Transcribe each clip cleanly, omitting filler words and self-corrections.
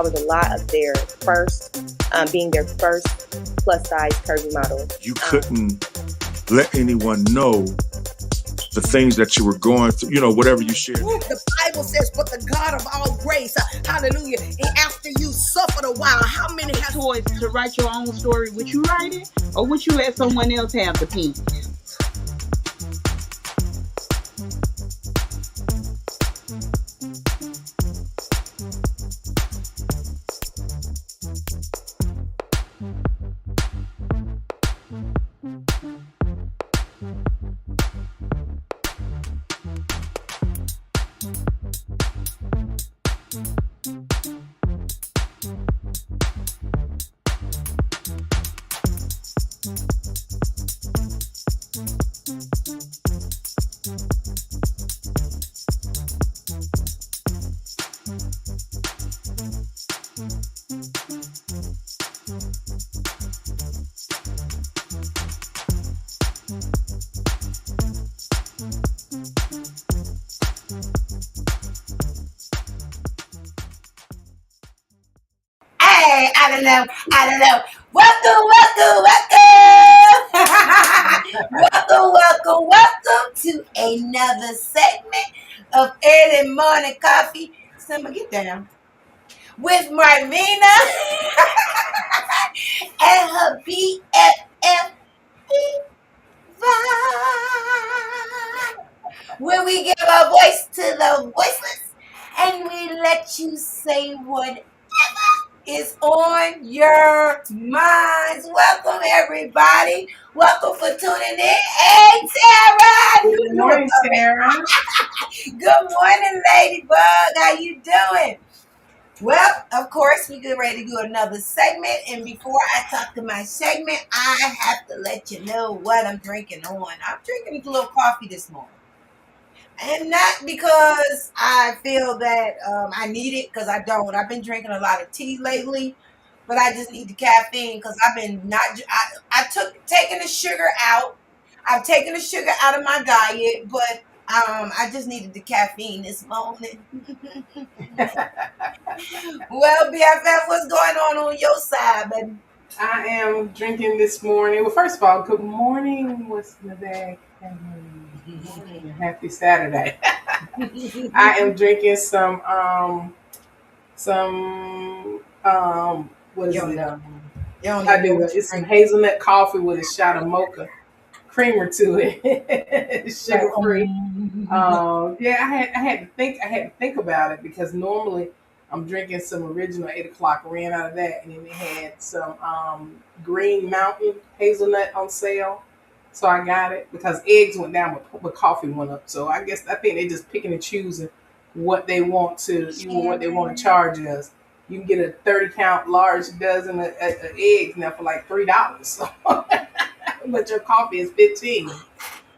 I was a lot of their first, being their first plus size curvy model. You couldn't let anyone know the things that you were going through, whatever you shared. The Bible says, but the God of all grace, hallelujah, and after you suffered a while, how many have choice to write your own story? Would you write it, or would you let someone else have the pen? I don't know. Welcome to another segment of Early Morning Coffee. Simba, get down. With Marvina and her BFF vibe, where we give a voice to the voiceless and we let you say whatever is on your minds. Welcome, everybody. Welcome for tuning in. Hey, Sarah. Good morning, Sarah. Good morning, Ladybug. How you doing? Well, of course, we get ready to do another segment. And before I talk to my segment, I have to let you know what I'm drinking on. I'm drinking a little coffee this morning. And not because I feel that I need it, because I don't. I've been drinking a lot of tea lately, but I just need the caffeine because I've been taking the sugar out. I've taken the sugar out of my diet, but I just needed the caffeine this morning. Well, BFF, what's going on your side, baby? I am drinking this morning. Well, first of all, good morning. What's the day? Happy Saturday. I am drinking some what is it? I do. It's some hazelnut coffee with a shot of mocha creamer to it. Sugar free. I had to think about it because normally I'm drinking some original 8 o'clock. Ran out of that, and then they had some Green Mountain hazelnut on sale. So I got it because eggs went down, but coffee went up. So I think they're just picking and choosing what they want to, what they want to charge us. You can get a 30-count large dozen of eggs now for like $3. So, but your coffee is $15.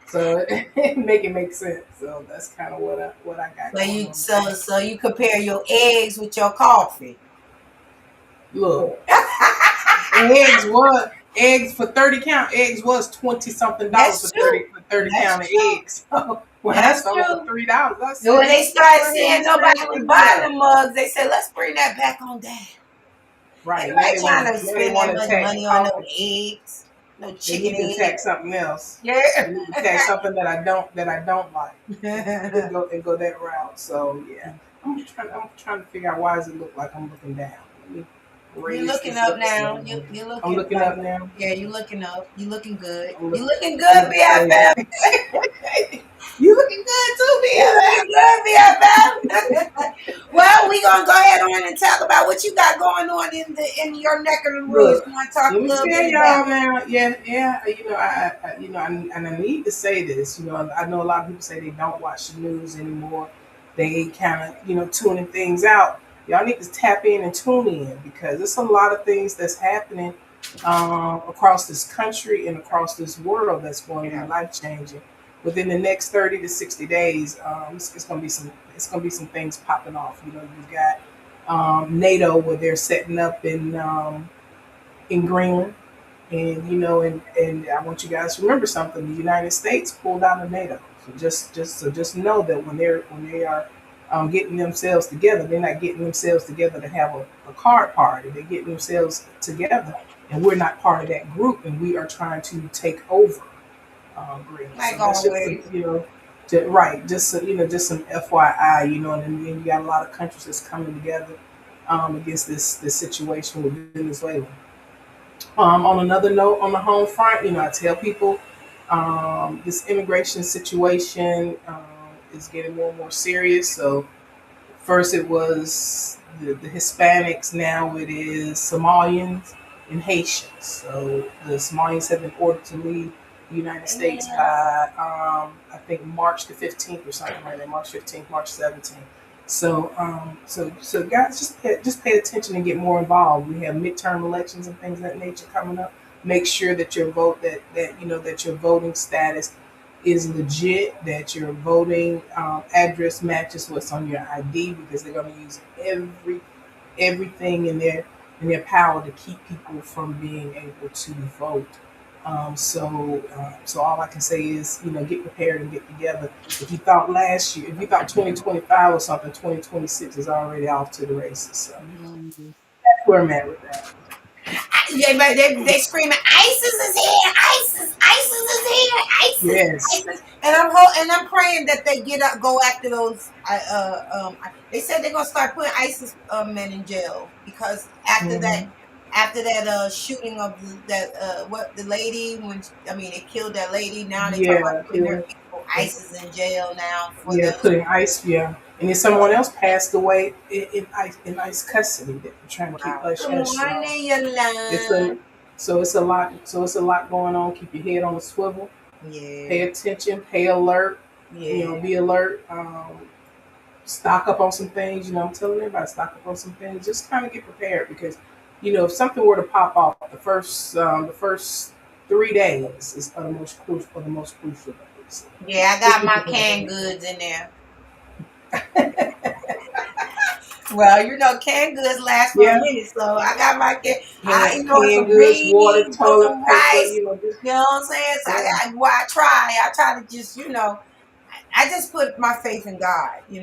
So it make sense. So that's kind of what I got. So you compare your eggs with your coffee. Look, eggs for 30 count. Eggs was $20-something for 30 count of eggs. So when I sold for $3, when they started seeing nobody was buying the mugs, they said, "Let's bring that back on down." Right. Everybody trying to spend that much money on no eggs, no chicken eggs. You need to tax something else. Yeah. You need to tax something that I don't like. and go that route. So yeah, I'm trying to figure out why does it look like I'm looking down. You're looking up now. I'm looking up now. Yeah, you're looking up. You're looking good. You're looking good, BFF. You looking good too, BFF. Well, we gonna go ahead on and talk about what you got going on in your neck of the woods. You want to talk a little bit about y'all, man? Yeah. I need to say this. I know a lot of people say they don't watch the news anymore. They kind of tuning things out. Y'all need to tap in and tune in because there's a lot of things that's happening across this country and across this world that's going to be life changing. Within the next 30 to 60 days, it's going to be some things popping off. You've got NATO where they're setting up in Greenland, and I want you guys to remember something. The United States pulled out of NATO, so just know that when they are getting themselves together. They're not getting themselves together to have a card party. They're getting themselves together, and we're not part of that group, and we are trying to take over Green. So Like that's just always. right. Just so, just some FYI, and then you got a lot of countries that's coming together against this situation with Venezuela. On another note, on the home front, I tell people this immigration situation is getting more and more serious. So first it was the Hispanics, now it is Somalians and Haitians. So the Somalians have been ordered to leave the United States by I think March the 15th or something like that, March 15th, March 17th. So guys, just pay attention and get more involved. We have midterm elections and things of that nature coming up. Make sure that your that your voting status is legit, that your voting address matches what's on your ID, because they're going to use everything in their power to keep people from being able to vote. So all I can say is, get prepared and get together. If you thought last year, if you thought 2025 or something, 2026 is already off to the races. So that's where I'm at with that. Yeah, but they screaming, ISIS is here, ISIS, ISIS is here, ISIS, Yes. ISIS, and I'm praying that they go after those. They said they're gonna start putting ISIS men in jail, because Hmm. after that shooting of that what the lady, they killed that lady. Now they talk about Yeah. putting their people, ISIS, in jail now for Yeah, the. putting ice. Yeah, and then someone else passed away in ice custody that they're trying to keep Wow. hush Good hush. So morning, it's a Yolanda. it's a lot. So it's a lot going on. Keep your head on the swivel. Pay Yeah, attention. Pay alert. yeah. Be alert. Stock up on some things. I'm telling everybody, stock up on some things. Just kind of get prepared, because if something were to pop off, the first 3 days is the most crucial days. Yeah, I Just got be my prepared. canned goods in there. Well, canned goods last for a Yeah. minute, so I got my Canned some goods, water, beans, toilet some paper, rice. just You know what I'm saying? So yeah, I try. I try to just, I just put my faith in God. I get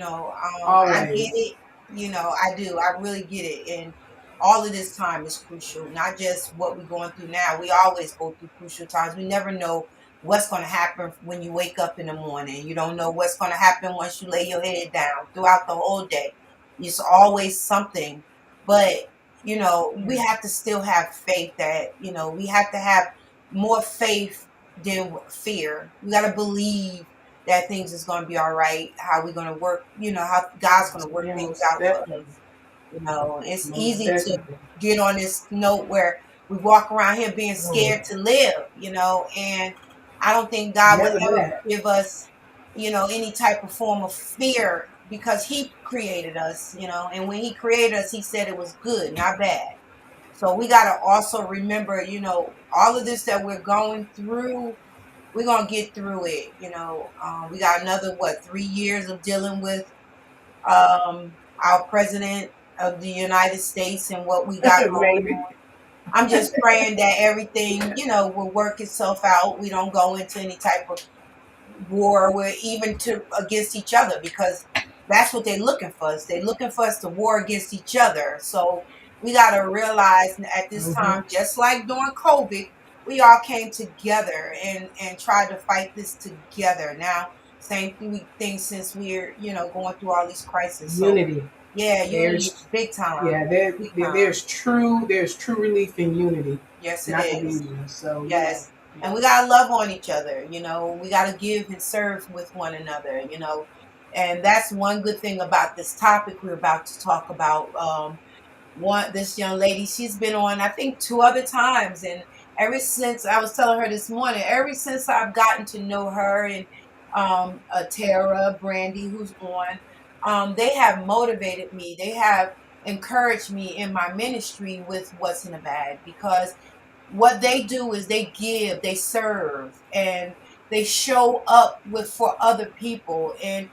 always. it. I do. I really get it. And all of this time is crucial, not just what we're going through now. We always go through crucial times. We never know what's going to happen when you wake up in the morning. You don't know what's going to happen once you lay your head down throughout the whole day. It's always something. But, we Yeah. have to still have faith that, we have to have more faith than fear. We got to believe that things is going to be all right, how we're going to work, how God's going to work Yeah, things most out for definitely. us. It's Most easy to definitely. get on this note where we walk around here being Oh, scared to live, and I don't think God would never ever that. give us, any type of form of fear, because He created us, and when He created us, He said it was good, not bad. So we got to also remember, all of this that we're going through, we're gonna get through it. We got another 3 years of dealing with our president of the United States and what we got going Maybe. on. I'm just praying that everything, will work itself out. We don't go into any type of war with even to against each other, because that's what they're looking for us. They're looking for us to war against each other. So we got to realize at this Hmm. time, just like during COVID, we all came together and tried to fight this together. Now, same thing since we're going through all these crises. So Unity. yeah, unity is There's big time, yeah, there, big there time. there's true relief in unity, Yes, it not is. division. So Yes. And yeah. we gotta love on each other, we gotta give and serve with one another, And that's one good thing about this topic we're about to talk about. This young lady, she's been on, I think, two other times, and ever since, I was telling her this morning, ever since I've gotten to know her and Tara Brandy, who's on, they have motivated me. They have encouraged me in my ministry with what's in the bag, because what they do is they give, they serve, and they show up for other people. And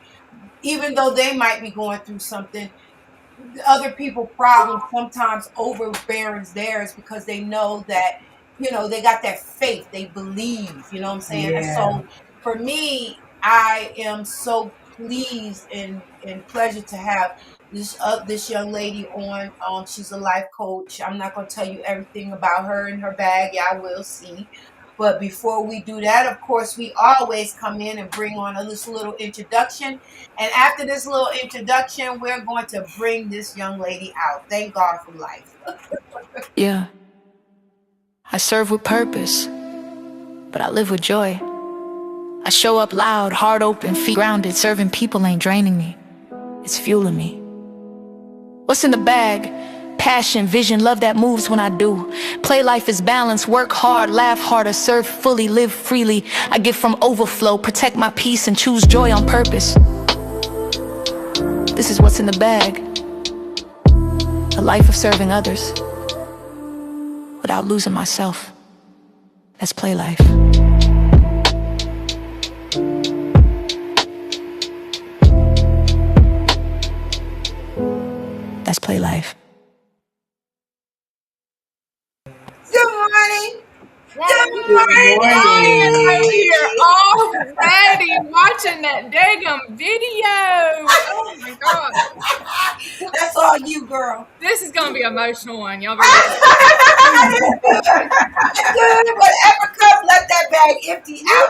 even though they might be going through something, other people problems sometimes overbears theirs, because they know that, they got that faith, they believe, you know what I'm saying? And Yeah. so for me, I am so pleased and pleasure to have this young lady on. She's a life coach. I'm not going to tell you everything about her and her bag. Y'all will see. But before we do that, of course, we always come in and bring on this little introduction. And after this little introduction, we're going to bring this young lady out. Thank God for life. Yeah. I serve with purpose, but I live with joy. I show up loud, heart open, feet grounded. Serving people ain't draining me, it's fueling me. What's in the bag? Passion, vision, love that moves when I do. Play life is balance, work hard, laugh harder, serve fully, live freely. I give from overflow, protect my peace and choose joy on purpose. This is what's in the bag. A life of serving others without losing myself. That's play life. That's play life. Good morning. Good morning. I am over here already watching that daggum video. Oh my god. That's all you, girl. This is gonna be an emotional one. Y'all better Whatever comes, let that bag empty out.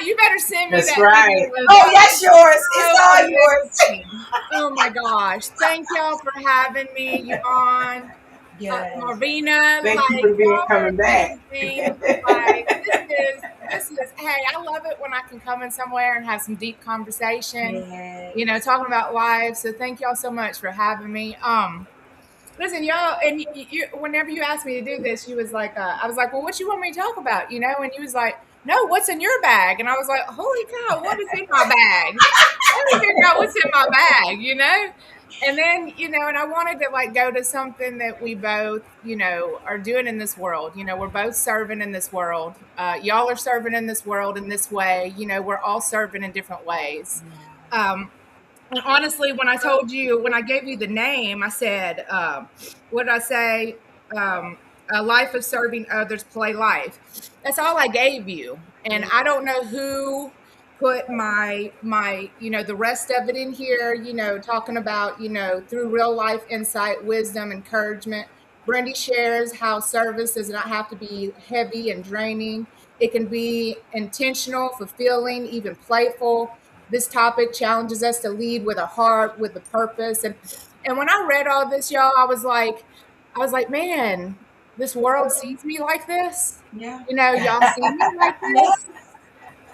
you better send me That's that right. video. Oh, that's yours. It's all yours. Oh my gosh. Thank y'all for having me, Yvonne. Yes. Marvina, Thank you for coming back. This is, hey, I love it when I can come in somewhere and have some deep conversation, Yes. talking about life. So thank y'all so much for having me. Listen, y'all, and you, whenever you asked me to do this, you was like, I was like, well, what you want me to talk about, And you was like, no, what's in your bag? And I was like, holy cow, what is in my bag? Let me figure out what's in my bag, And then, and I wanted to go to something that we both, are doing in this world. We're both serving in this world. Y'all are serving in this world in this way. We're all serving in different ways. And honestly, when I gave you the name, I said, what did I say? A life of serving others, play life. That's all I gave you. And I don't know who put my the rest of it in here, talking about, through real life insight, wisdom, encouragement. Brandi shares how service does not have to be heavy and draining. It can be intentional, fulfilling, even playful. This topic challenges us to lead with a heart, with a purpose. And when I read all this, y'all, I was like, man, this world sees me like this. Yeah. Y'all see me like this.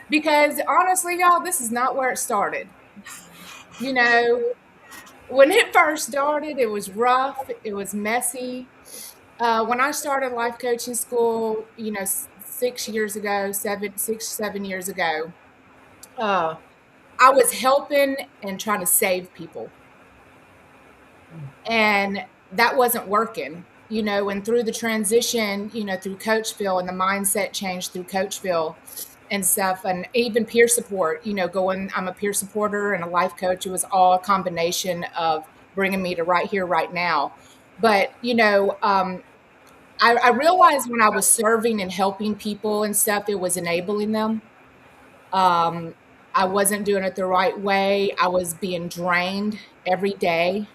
Because honestly, y'all, this is not where it started. When it first started, it was rough. It was messy. When I started life coaching school, 7 years ago, I was helping and trying to save people. And that wasn't working, and through the transition, through Coachville and the mindset change through Coachville and stuff, and even peer support, I'm a peer supporter and a life coach. It was all a combination of bringing me to right here, right now. But, I realized when I was serving and helping people and stuff, it was enabling them. I wasn't doing it the right way. I was being drained every day.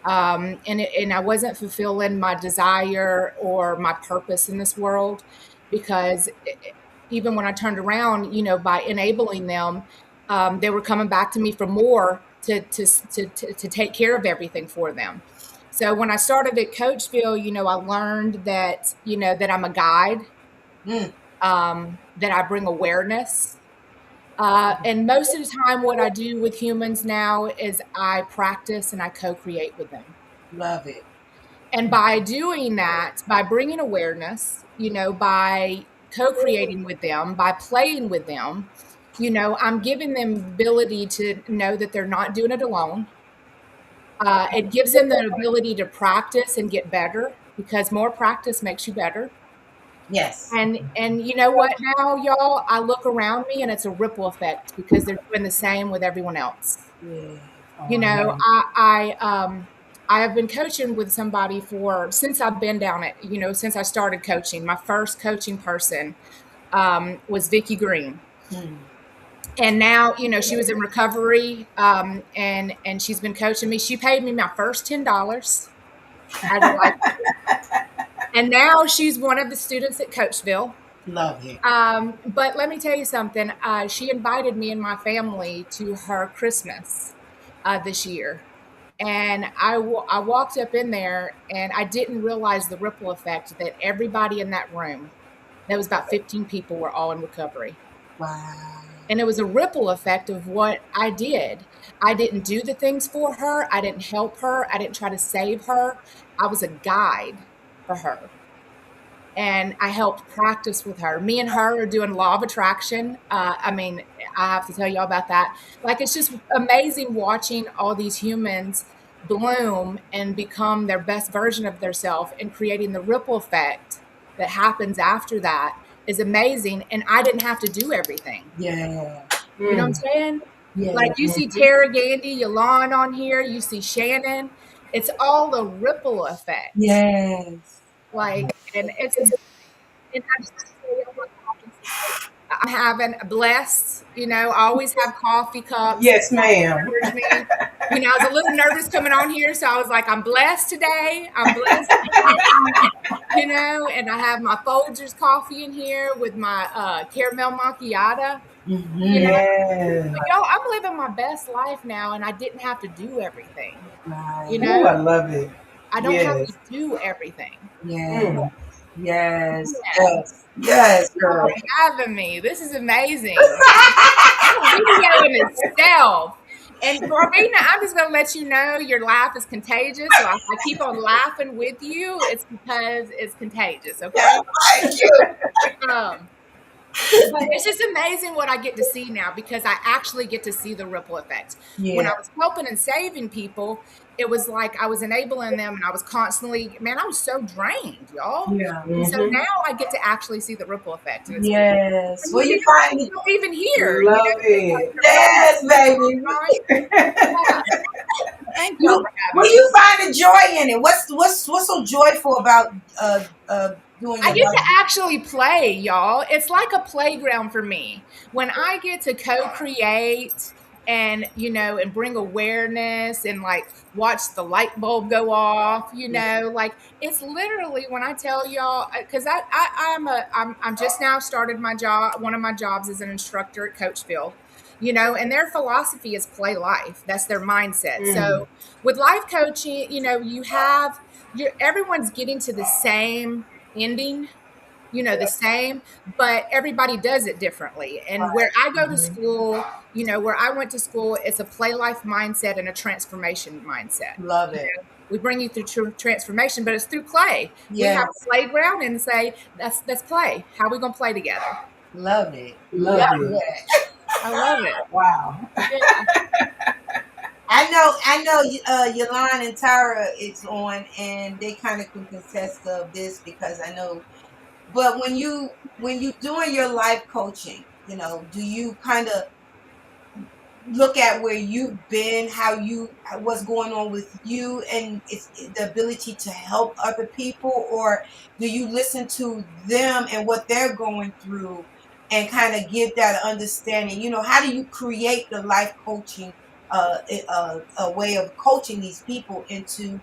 And I wasn't fulfilling my desire or my purpose in this world, because even when I turned around, by enabling them, they were coming back to me for more to take care of everything for them. So when I started at Coachville, I learned that, that I'm a guide, that I bring awareness. And most of the time, what I do with humans now is I practice and I co-create with them. Love it. And by doing that, by bringing awareness, by co-creating with them, by playing with them, I'm giving them the ability to know that they're not doing it alone. It gives them the ability to practice and get better, because more practice makes you better. Yes. And you know what now, y'all? I look around me and it's a ripple effect, because they're doing the same with everyone else. Yeah. I have been coaching with somebody since I've been down it, since I started coaching. My first coaching person was Vicki Green. And now, she was in recovery, and she's been coaching me. She paid me my first $10 as a life coach. And now she's one of the students at Coachville. Love it. But let me tell you something. She invited me and my family to her Christmas this year. And I walked up in there, and I didn't realize the ripple effect that everybody in that room, there was about 15 people, were all in recovery. Wow. And it was a ripple effect of what I did. I didn't do the things for her. I didn't help her. I didn't try to save her. I was a guide for her. And I helped practice with her. Me and her are doing law of attraction. I have to tell y'all about that. Like, it's just amazing watching all these humans bloom and become their best version of themselves, and creating the ripple effect that happens after that is amazing. And I didn't have to do everything. Yeah. You know what I'm saying? Yeah. Like, you see Tara, Gandy, Yolanda on here. You see Shannon. It's all the ripple effect. Yes. Like, and it's, and I just I'm having a blessed, I always have coffee cups. Yes, ma'am. I was a little nervous coming on here, so I was like, I'm blessed today. I'm blessed today. And I have my Folgers coffee in here with my caramel macchiato. Mm-hmm. Yes. But, y'all, I'm living my best life now, and I didn't have to do everything. Right. Ooh, I love it. I don't have to do everything. Yeah. Yes. Yes. Yes, girl. Thanks for having me. This is amazing. Video in itself. And Barbina, I'm just going to let you know your laugh is contagious. So if I keep on laughing with you, it's because it's contagious. Okay. Thank you. But it's just amazing what I get to see now, because I actually get to see the ripple effect. Yeah. When I was helping and saving people, it was like I was enabling them, and I was constantly, I was so drained, y'all. Yeah. And so now I get to actually see the ripple effect. And it's Yes. Well, you find it even here. Love it. Yes, baby. Yeah. Thank you. Will you find a joy in it? What's so joyful about doing I your get to life? actually play, y'all. It's like a playground for me. When I get to co-create and, and bring awareness and like watch the light bulb go off, like it's literally, when I tell y'all, because I'm just now started my job. One of my jobs is an instructor at Coachville, and their philosophy is play life. That's their mindset. So with life coaching, everyone's getting to the same ending, the same, but everybody does it differently. And where I go to school, where I went to school, it's a play life mindset and a transformation mindset. Love it. We bring you through transformation, but it's through play. Yes. We have a playground and say, let's play. How are we going to play together? Love it. Love it. I love it. Wow. Yeah. I know Yolanda and Tara is on, and they kind of can contest of this, because I know. But when you doing your life coaching, do you kind of look at where you've been, what's going on with you, and it's the ability to help other people, or do you listen to them and what they're going through and kind of get that understanding? How do you create the life coaching, a way of coaching these people into,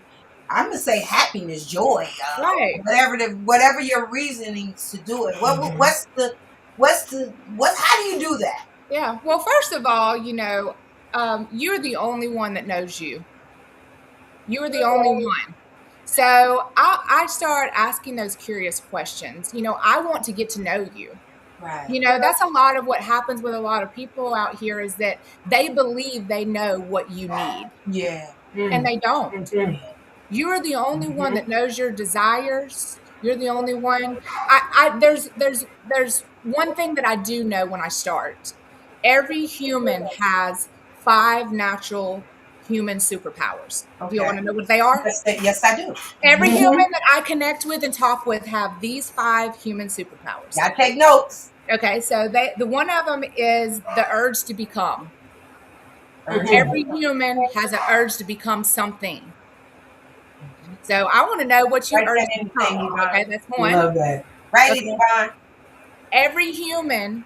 I'm gonna say, happiness, joy, Right. whatever your reasonings to do it. How do you do that? Yeah. Well, first of all, you're the only one that knows you. You're the only one. So I start asking those curious questions. I want to get to know you. Right. That's a lot of what happens with a lot of people out here, is that they believe they know what you need. Yeah. And they don't. You're the only one that knows your desires. You're the only one. There's one thing that I do know when I start. Every human has 5 natural human superpowers. Okay. Do you want to know what they are? Yes, I do. Every human that I connect with and talk with have these 5 human superpowers. I take notes. Okay, so the one of them is the urge to become. Every human has an urge to become something. So I want to know what you urge to become. Okay, that's one. Love that. Right, Yvonne. Every human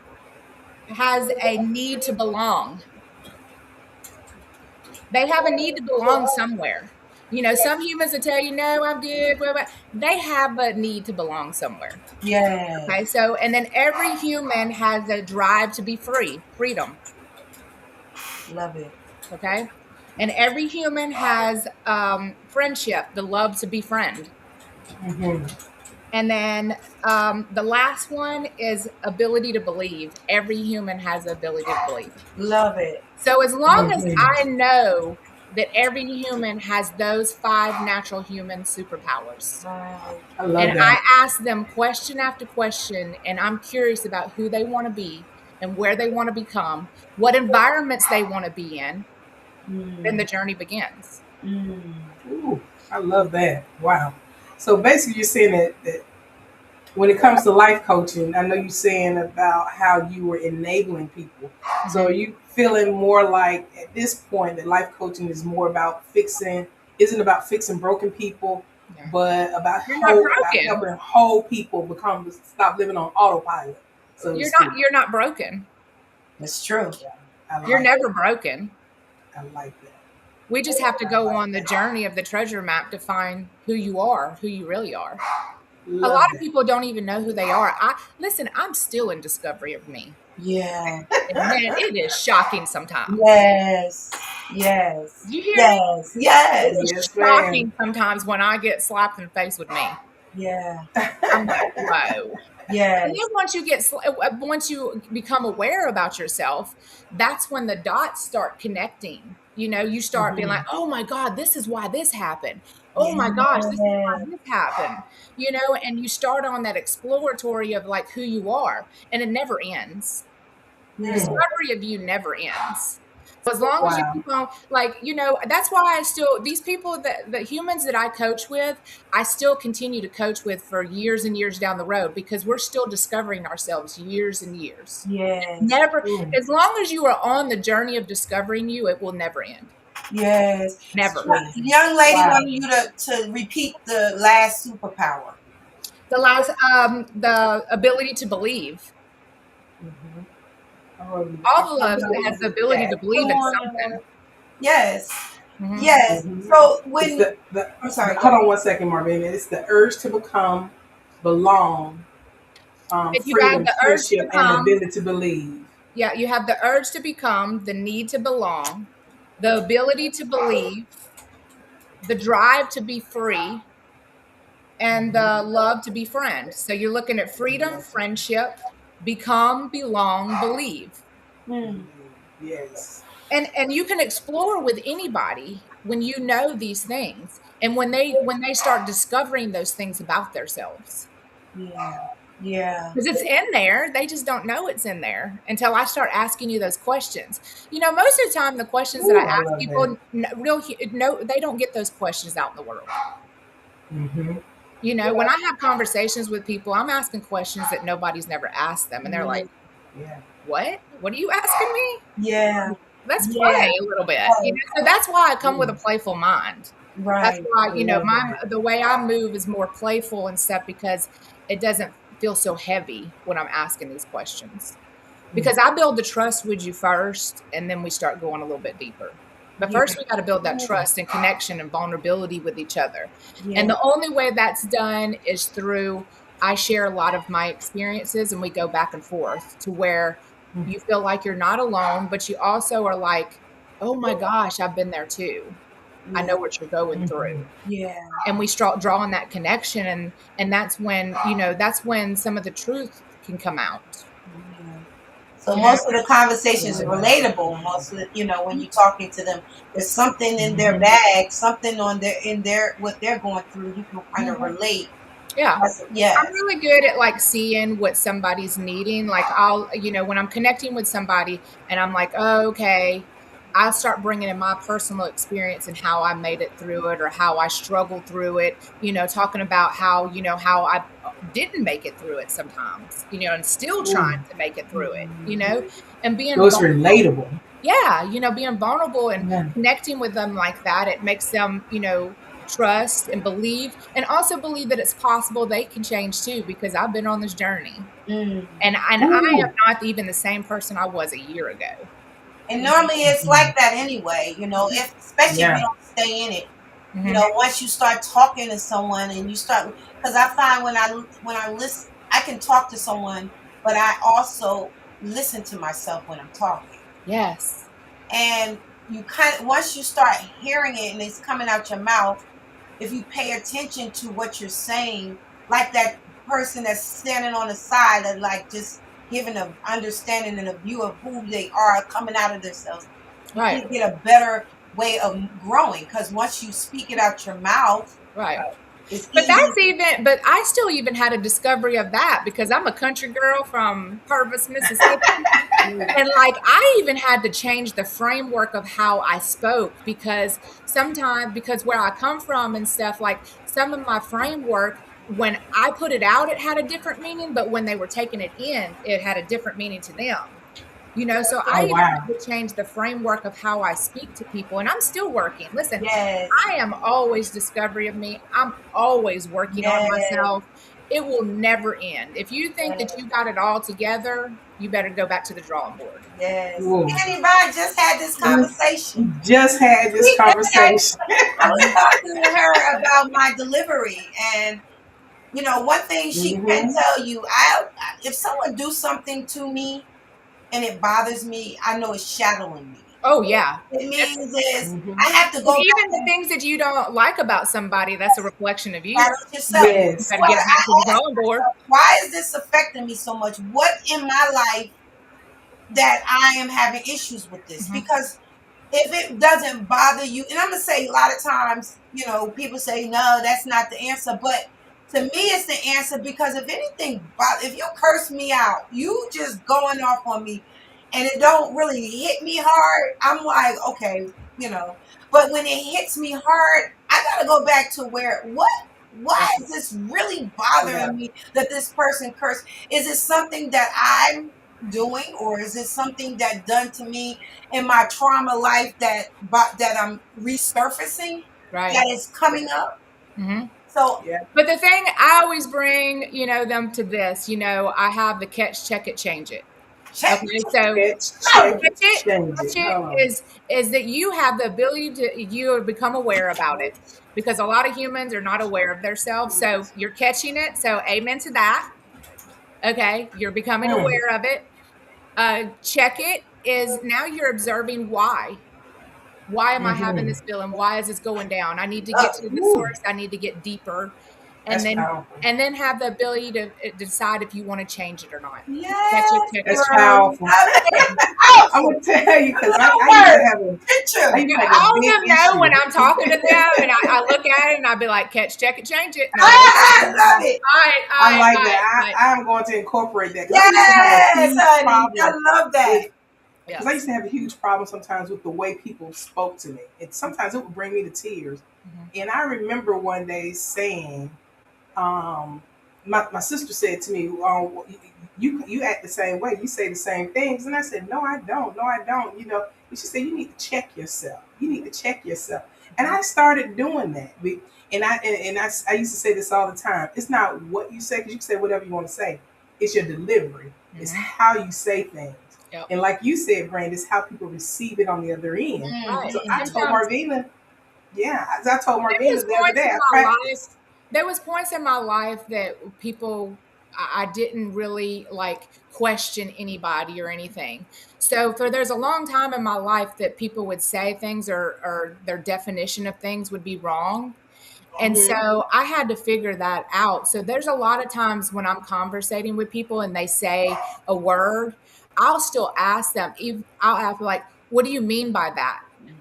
has a need to belong. They have a need to belong somewhere. You know, some humans will tell you, no, I'm good. Blah, blah. They have a need to belong somewhere. Yeah. Okay. So, and then every human has a drive to be free, freedom. Love it. Okay. And every human has friendship, the love to befriend. Mm-hmm. And then the last one is ability to believe. Every human has the ability to believe. Love it. So as long as I know that every human has those 5 natural human superpowers, Right. I love and that. I ask them question after question, and I'm curious about who they want to be and where they want to become, what environments they want to be in, then the journey begins. Ooh, I love that. Wow. So basically, you're saying that when it comes to life coaching, I know you're saying about how you were enabling people. So are you feeling more like at this point that life coaching is more about isn't about fixing broken people, but about helping whole people stop living on autopilot. So You're not broken. That's true. You're never broken. I like that. We just have to go on the journey of the treasure map to find who you are, who you really are. A lot of people don't even know who they are. I'm still in discovery of me. Yeah. And man, it is shocking sometimes. Yes. Yes. You hear Yes. me? Yes. It's shocking sometimes when I get slapped in the face with me. Yeah. I'm like, whoa. Yes. And then once you become aware about yourself, that's when the dots start connecting. You know, you start being like, oh my God, this is why this happened. Oh my gosh, this is why this happened. You know, and you start on that exploratory of like who you are, and it never ends. The discovery of you never ends. So as long as you keep on, like, you know, that's why these people, the humans that I coach with, I still continue to coach with for years and years down the road, because we're still discovering ourselves years and years. Yes. Never, as long as you are on the journey of discovering you, it will never end. Yes. Never. The young lady wanted you to repeat the last superpower. The ability to believe. All of us has the ability to believe in something. Yes. Yes. So when I'm sorry. Hold on one second, Marvin. It's the urge to become, belong, freedom, friendship, and the ability to believe. Yeah, you have the urge to become, the need to belong, the ability to believe, the drive to be free, and the love to befriend. So you're looking at freedom, friendship, become, belong, believe. Yes. And you can explore with anybody when you know these things, and when they start discovering those things about themselves. Yeah. Because it's in there. They just don't know it's in there until I start asking you those questions. You know, most of the time, the questions that I ask people, they don't get those questions out in the world. You know, when I have conversations with people, I'm asking questions that nobody's never asked them. And they're like, what? What are you asking me? Yeah. Let's play a little bit. You know? So that's why I come with a playful mind. Right. That's why, you know, the way I move is more playful and stuff, because it doesn't feel so heavy when I'm asking these questions. Because I build the trust with you first, and then we start going a little bit deeper. But first, we got to build that trust and connection and vulnerability with each other. And the only way that's done is through, I share a lot of my experiences, and we go back and forth to where you feel like you're not alone, but you also are like, oh my gosh, I've been there too. I know what you're going through. Yeah. And we start drawing that connection. And that's when, you know, that's when some of the truth can come out. So most of the conversations are relatable. Most of the, you know, when you're talking to them, there's something in their bag, something in their what they're going through. You can kind of relate. Yeah. Yeah. I'm really good at like seeing what somebody's needing. Like I'll, you know, when I'm connecting with somebody and I'm like, oh, okay, I'll start bringing in my personal experience and how I made it through it, or how I struggled through it, you know, talking about how, you know, how I didn't make it through it sometimes, you know, and still trying to make it through it, you know, and being relatable. Yeah. You know, being vulnerable and connecting with them like that, it makes them, you know, trust, and believe, and also believe that it's possible they can change too, because I've been on this journey. And I am not even the same person I was a year ago. And normally it's like that anyway, if especially if you Yeah. don't stay in it. Mhm. Once you start talking to someone and you start, because I find when I listen, I can talk to someone, but I also listen to myself when I'm talking. Yes. And you once you start hearing it and it's coming out your mouth, if you pay attention to what you're saying, like that person that's standing on the side and like just giving an understanding and a view of who they are coming out of themselves, you Right. can get a better way of growing, because once you speak it out your mouth, Right. it's But easy. but I still even had a discovery of that, because I'm a country girl from Purvis, Mississippi. And like, I even had to change the framework of how I spoke, because sometimes, because where I come from and stuff, like some of my framework, when I put it out, it had a different meaning, but when they were taking it in, it had a different meaning to them. So I Oh even wow. had to change the framework of how I speak to people, and I'm still working. Listen, Yes, I am always discovery of me. I'm always working on yes, myself. It will never end. If you think that you got it all together, you better go back to the drawing board. yes. Ooh. Anybody just had this conversation. Just had this We did. conversation. I was talking to her about my delivery, and one thing she can Mm-hmm. tell you, if someone do something to me and it bothers me, I know it's shadowing me. Oh yeah. It That's, means is Mm-hmm. I have to and go back even the and things that you don't like about somebody, that's a reflection of you. shadow yourself. You Yes. better What get it back to the I ask drawing board. myself, why is this affecting me so much? What in my life that I am having issues with this? Mhm. Because if it doesn't bother you, and I'm gonna say a lot of times, people say no, that's not the answer, but to me, it's the answer, because if anything, if you curse me out, you just going off on me, and it don't really hit me hard. I'm like, okay, but when it hits me hard, I gotta go back to why Yeah. is this really Yeah. bothering me that this person cursed? Is it something that I'm doing, or is it something that done to me in my trauma life that I'm resurfacing, Right. that is coming up? Hmm. So Yeah. But the thing I always bring, them to this, I have the catch, check it, change it. check, Okay, so Check catch it, it, change catch it. it Hold on. is that you have the ability to you become aware about it, because a lot of humans are not aware of themselves. So you're catching it. So amen to that. Okay, you're becoming Mm. aware of it. Check it is now you're observing why. Why am I having Mm-hmm. this feeling? Why is this going down? I need to get up. to the Ooh, source. I need to get deeper, and that's then powerful. have the ability to decide if you want to change it or not. Catch it, Yes, check it, That's girl, you powerful. love it. I'm Powerful. gonna tell you because Put I, on I used to words, have a I picture. used to have a all of big them know when issue. I'm talking to them, and I look at it and I'll be like, catch, check it, change it. And I'm like, okay, I love it. all right, all I right, like all right, all that. right. I'm going to incorporate that because I used to have a Yes, huge honey, I problem love that. with because I used Yes. to have a huge problem sometimes with the way people spoke to me. And sometimes it would bring me to tears. Mhm. And I remember one day saying, um, my sister said to me, you act the same way. You say the same things. And I said, no, I don't. No, I don't. And she said, you need to check yourself. You need to check yourself. And I started doing that. And I used to say this all the time. It's not what you say, because you can say whatever you want to say. It's your delivery. It's Mhm. how you say things. Yep. And like you said, Brand, it's how people receive it on the other end. Right. So Mhm. I told Sometimes Marvina, yeah, as I told there Marvina was the other points day, in I my life. practiced. There was points in my life that people I didn't really like question anybody or anything. So there's a long time in my life that people would say things, or their definition of things would be wrong. And Mhm. so I had to figure that out. So there's a lot of times when I'm conversating with people and they say a word, I'll still ask them, I'll ask like, what do you mean by that?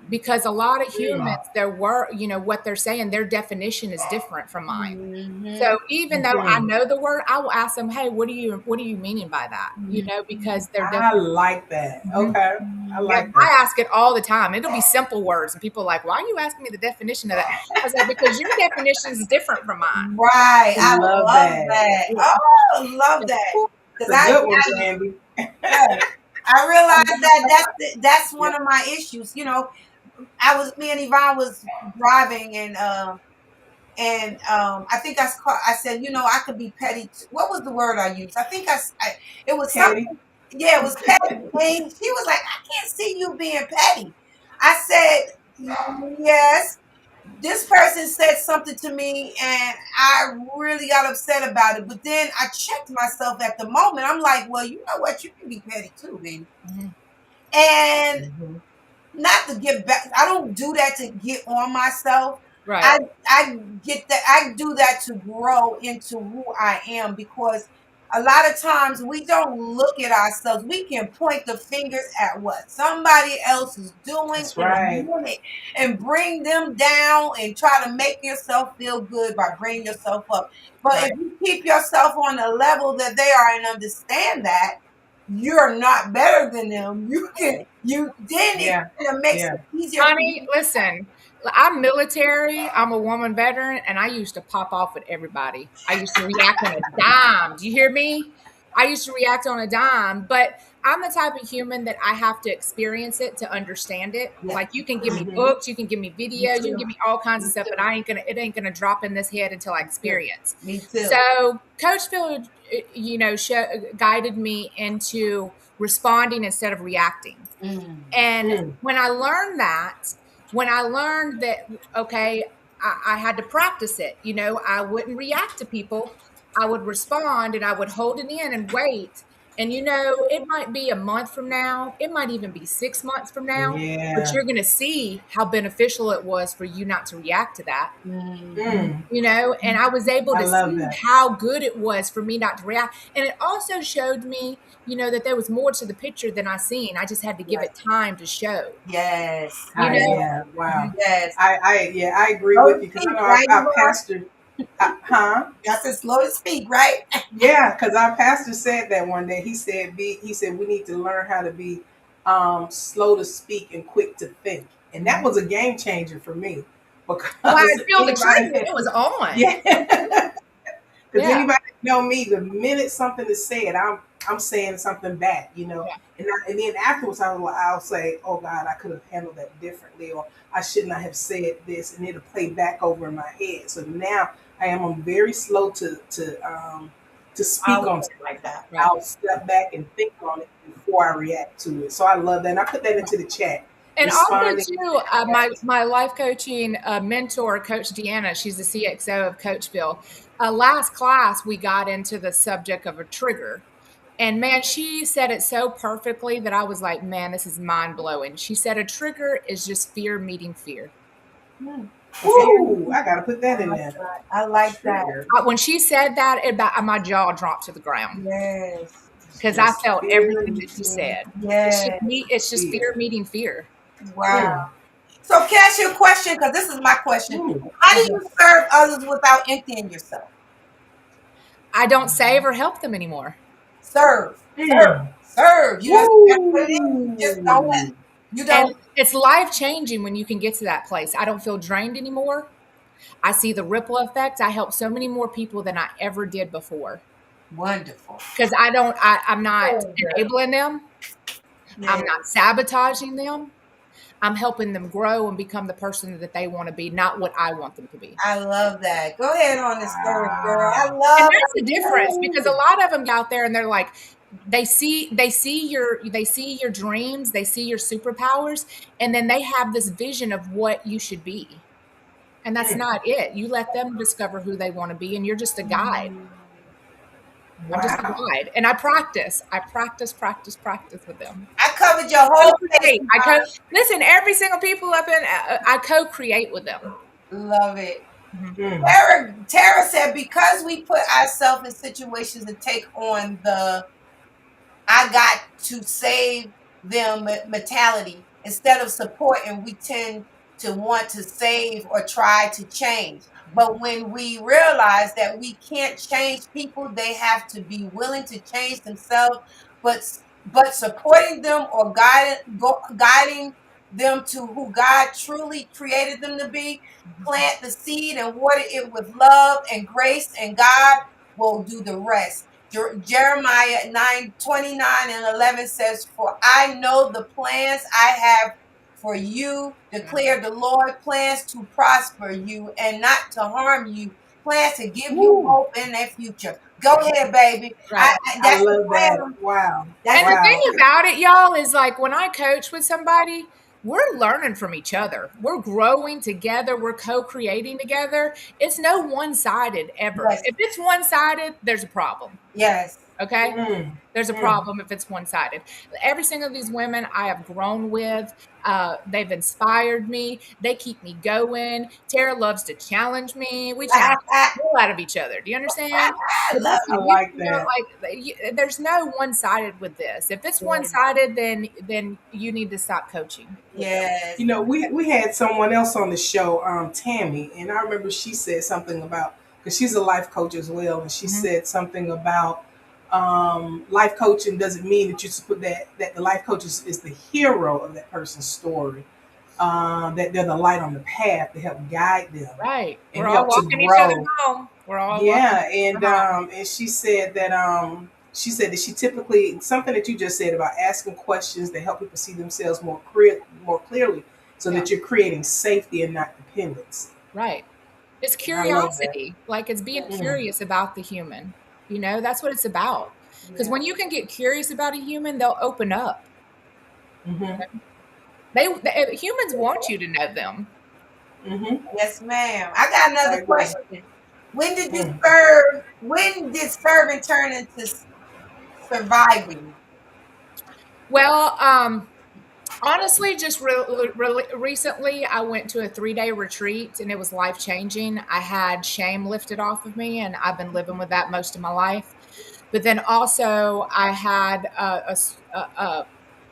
Because a lot of humans, Mm. their word, what they're saying, their definition is different from mine. Mhm. So even though I Mhm. know the word, I will ask them, hey, what are you meaning by that? Mhm. Because they're I different. like that. Mhm. Okay. I Yep, like I that. ask it all the time. It'll be simple words, and people are like, "Why are you asking me the definition of that?" I was like, "Because your definition is different from mine." Right. I Love love that. that. Yeah. Oh, love that. Because It's a good one, Brandy. yes, I realized that that's one of my issues. Me and Yvonne was driving, and And I think I said, I could be petty. What was the word I used? I think it was Petty. something. Yeah, it was petty. And she was like, I can't see you being petty. I said, yes. This person said something to me and I really got upset about it. But then I checked myself at the moment. I'm like, well, you know what? You can be petty too, baby. Mhm. And Mm-hmm. not to get back, I don't do that to get on myself. Right. I get that, I do that to grow into who I am, because a lot of times we don't look at ourselves. We can point the fingers at what somebody else is doing That's in a right. minute and bring them down and try to make yourself feel good by bringing yourself up. But Right. if you keep yourself on the level that they are and understand that you're not better than them, it Yeah. kind of makes Yeah. it easier for Honey, you. listen, I'm military. I'm a woman veteran, and I used to pop off at everybody. I used to react on a dime. Do you hear me? I used to react on a dime, but I'm the type of human that I have to experience it to understand it. Yeah, Like you can give me Mm-hmm. books, you can give me me videos, you can too. give me all kinds of Me stuff, too. but it ain't gonna drop in this head until I Me too. experience. Me too. So Coach Phil, guided me into responding instead of reacting. Mm. And Mm. when I learned that, okay, I had to practice it. I wouldn't react to people. I would respond and I would hold it in and wait. And it might be a month from now, it might even be 6 months from now, but Yeah. you're going to see how beneficial it was for you not to react to that. Mm. Mm. And I was able I to love see that. how good it was for me not to react. And it also showed me, that there was more to the picture than I seen. I just had to give Right. it time to show. Yes. You know, Yeah. Wow. Yes. I agree Slow with to you because I speak, know right? I pastored. Huh? I said slow to speak, right? Yeah, because our pastor said that one day. He said we need to learn how to be slow to speak and quick to think, and that was a game changer for me well, I because feel the trigger. anybody, It was on. yeah, because Yeah. anybody know me, the minute something is said, I'm saying something back, Yeah. and then afterwards I'll say, oh God, I could have handled that differently, or I should not have said this, and it'll play back over in my head. So now I'm very slow to I speak on was something. like that. Right. I'll step back and think on it before I react to it. So I love that, and I put that into the chat. And also Responding. too, my life coaching mentor, Coach Deanna, she's the CXO of Coachville. Last class, we got into the subject of a trigger. And man, she said it so perfectly that I was like, man, this is mind blowing. She said a trigger is just fear meeting fear. Ooh, I gotta put that in there. I like that. Trigger. When she said that, my jaw dropped to the ground Yes. because I Just felt fear everything that she meeting said. Yes. It's just fear fear. meeting fear. Wow. Mm. So can I ask you a question? Because this is my question. Ooh. How do you serve others without emptying yourself? I don't save or help them anymore. Serve. Serve. Mm. Serve. That's what it is. You just don't let, Ooh. you And don't. it's life changing when you can get to that place. I don't feel drained anymore. I see the ripple effect. I help so many more people than I ever did before Wonderful. because I'm not So good. enabling them. I'm Yeah. not sabotaging them. I'm helping them grow and become the person that they want to be, not what I want them to be. I love that. Go ahead on this story, girl. I Wow. And love that's the difference because a Ooh. lot of them go out there and they're like, they see your dreams, they see your superpowers, and then they have this vision of what you should be. And that's Mm. not it. You let them discover who they want to be, and you're just a guide. I'm just a Wow. guide. And I practice. Practice with them. I covered your whole face. Co-create. Listen, every single people up in, I co-create with them. Love it. Mm. Tara said, because we put ourselves in situations to take on the I got to save them mentality, instead of supporting, we tend to want to save or try to change. But when we realize that we can't change people, they have to be willing to change themselves. But supporting them or guiding them to who God truly created them to be, plant the seed and water it with love and grace, and God will do the rest. Jeremiah 9:29 and 11 says, for I know the plans I have for you. Declare the Lord plans to prosper you and not to harm you. Plans to give you Woo. hope in their future. Go ahead, baby. Right. I That's the love that. plan. Wow. That's And the the Wow. thing about it, y'all, is like when I coach with somebody, we're learning from each other. We're growing together. We're co-creating together. It's no one-sided ever. yes, If it's one-sided, there's a problem. yes. Okay? Mm. There's a Mm. problem if it's one-sided. Every single of these women I have grown with, they've inspired me. They keep me going. Tara loves to challenge me. We challenge the hell out of each other. Do you understand? I But love this I is, like you know, that. like there's no one-sided with this. If it's one-sided, then you need to stop coaching. yes. You know, we had someone else on the show, Tammy, and I remember she said something about, because she's a life coach as well, and she Mhm. said something about life coaching doesn't mean that you just put that the life coach is the hero of that person's story, that they're the light on the path to help guide them Right. and We're all help to walking each other grow. home. We're all walking Yeah, each other home. and she said that she typically, something that you just said about asking questions that help people see themselves more clearly, so Yeah. that you're creating safety and not dependency. Right. It's I love that. curiosity. Like it's being Mm. curious about the human. You know, that's what it's about. Because when you can get curious about a human, they'll open up. Mm-hmm. Humans want you to know them. Mm-hmm. Yes, ma'am. I got I another agree. question. When did you Mm. serve? When did serving turn into surviving? Well, honestly, just recently, I went to a 3-day retreat and it was life changing. I had shame lifted off of me, and I've been living with that most of my life. But then also, I had a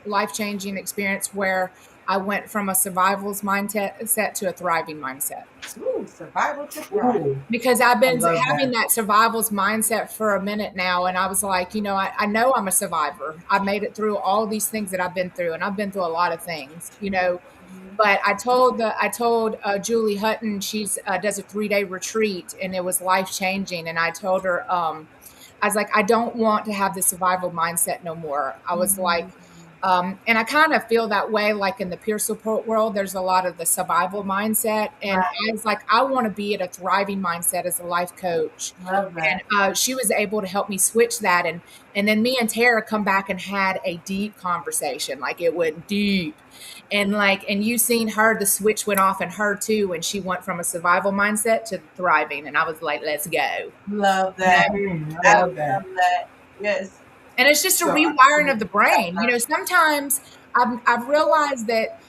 life changing experience where I went from a survival's mindset to a thriving mindset. Ooh, survival to thrive. Ooh, Because I've I been love having that. that survival's mindset for a minute now, and I was like, I know I'm a survivor. I made it through all these things that I've been through, and I've been through a lot of things. But I told Julie Hutton, she's does a 3-day retreat, and it was life changing. And I told her, I was like, I don't want to have the survival mindset no more. I was like, and I kind of feel that way, like in the peer support world, there's a lot of the survival mindset. And I was like, I want to be at a thriving mindset as a life coach. Love that. And she was able to help me switch that. And then me and Tara come back and had a deep conversation. Like it went deep. And you seen her, the switch went off in her too. And she went from a survival mindset to thriving. And I was like, let's go. Love that. Mm, I I love that. love that. Yes. And it's just a So, rewiring of the brain. Sometimes I've realized that,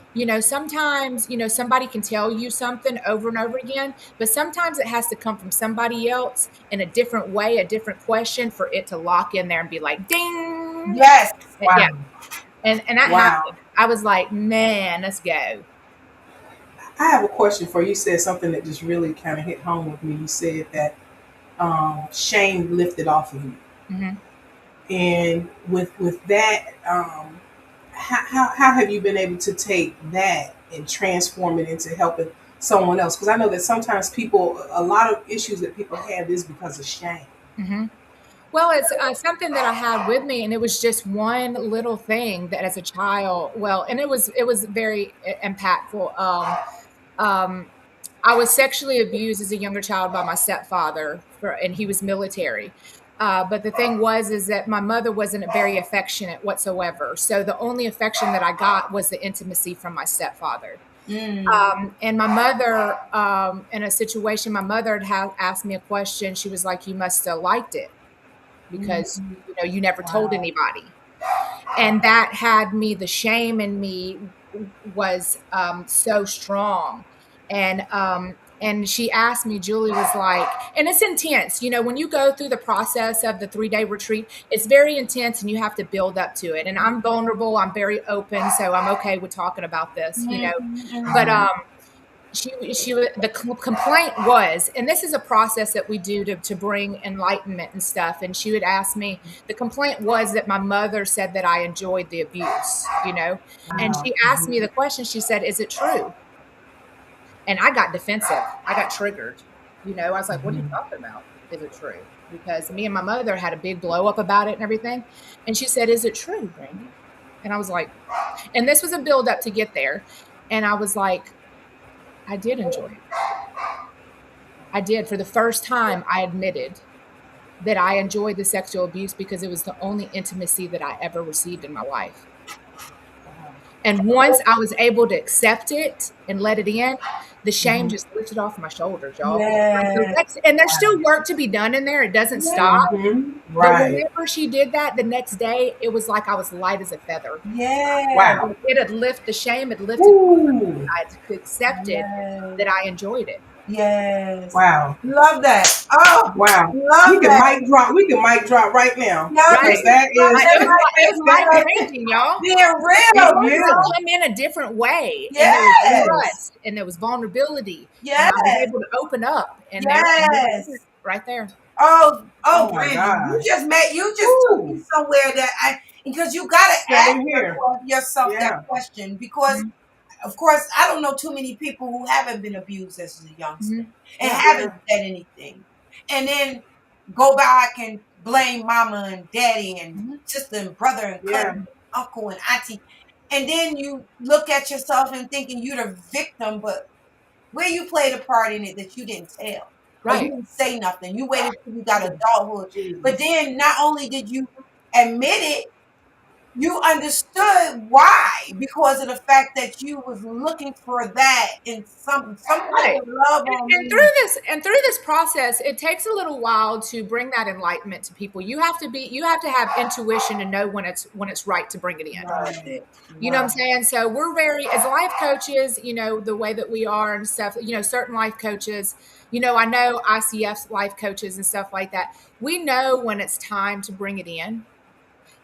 sometimes, somebody can tell you something over and over again, but sometimes it has to come from somebody else in a different way, a different question for it to lock in there and be like, ding. Yes. wow. Yeah. And that Wow. happened. I was like, man, let's go. I have a question for you. You said something that just really kind of hit home with me. You said that shame lifted off of you. Mm-hmm. And with that, how have you been able to take that and transform it into helping someone else? Because I know that sometimes a lot of issues that people have is because of shame. Mm-hmm. Well, it's something that I had with me, and it was just one little thing that, as a child, and it was very impactful. I was sexually abused as a younger child by my stepfather, and he was military. But the thing is that my mother wasn't very affectionate whatsoever. So the only affection that I got was the intimacy from my stepfather. And my mother, in a situation, my mother had asked me a question. She was like, "You must have liked it because you never told anybody." And that had me, the shame in me was so strong. And she asked me, Julie was like, and it's intense. When you go through the process of the 3-day retreat, it's very intense and you have to build up to it. And I'm vulnerable. I'm very open. So I'm okay with talking about this. But the complaint was, and this is a process that we do to bring enlightenment and stuff. And she would ask me, the complaint was that my mother said that I enjoyed the abuse. And she asked me the question, she said, is it true? And I got defensive. I got triggered. I was like, what are you talking about? Is it true? Because me and my mother had a big blow up about it and everything. And she said, is it true, Brandi? And I was like, and this was a build up to get there. And I was like, I did enjoy it. I did. For the first time, I admitted that I enjoyed the sexual abuse because it was the only intimacy that I ever received in my life. And once I was able to accept it and let it in, the shame just lifted off my shoulders, y'all. Yes. And there's still work to be done in there. It doesn't stop. But Right. whenever she did that, the next day, it was like I was light as a feather. Yes. Wow. It had lifted the shame. It lifted. Ooh. I accepted that I enjoyed it. Yes. Wow. Love that. Oh, Wow. love We can that. mic drop. We can mic drop right now. Yeah, Because that It is was life changing, y'all. being real. It come in a different way. Yes. And there was trust and there was vulnerability. Yes. And I was able to open up. And Yes. there, right there. Oh, Oh my Brandi, God. you just took me somewhere that because you gotta ask yourself that question because of course I don't know too many people who haven't been abused as a youngster and haven't said anything. And then go back and blame mama and daddy and sister and brother and cousin and uncle and auntie. And then you look at yourself and thinking you're the victim, but where you played a part in it that you didn't tell. Or you didn't say nothing. You waited till you got adulthood. But then not only did you admit it, you understood why because of the fact that you was looking for that in somebody would love on and through this process, it takes a little while to bring that enlightenment to people. You have to have intuition to know when it's right to bring it in. Right. You know what I'm saying? So we're as life coaches, the way that we are and stuff, certain life coaches, I know ICF life coaches and stuff like that. We know when it's time to bring it in.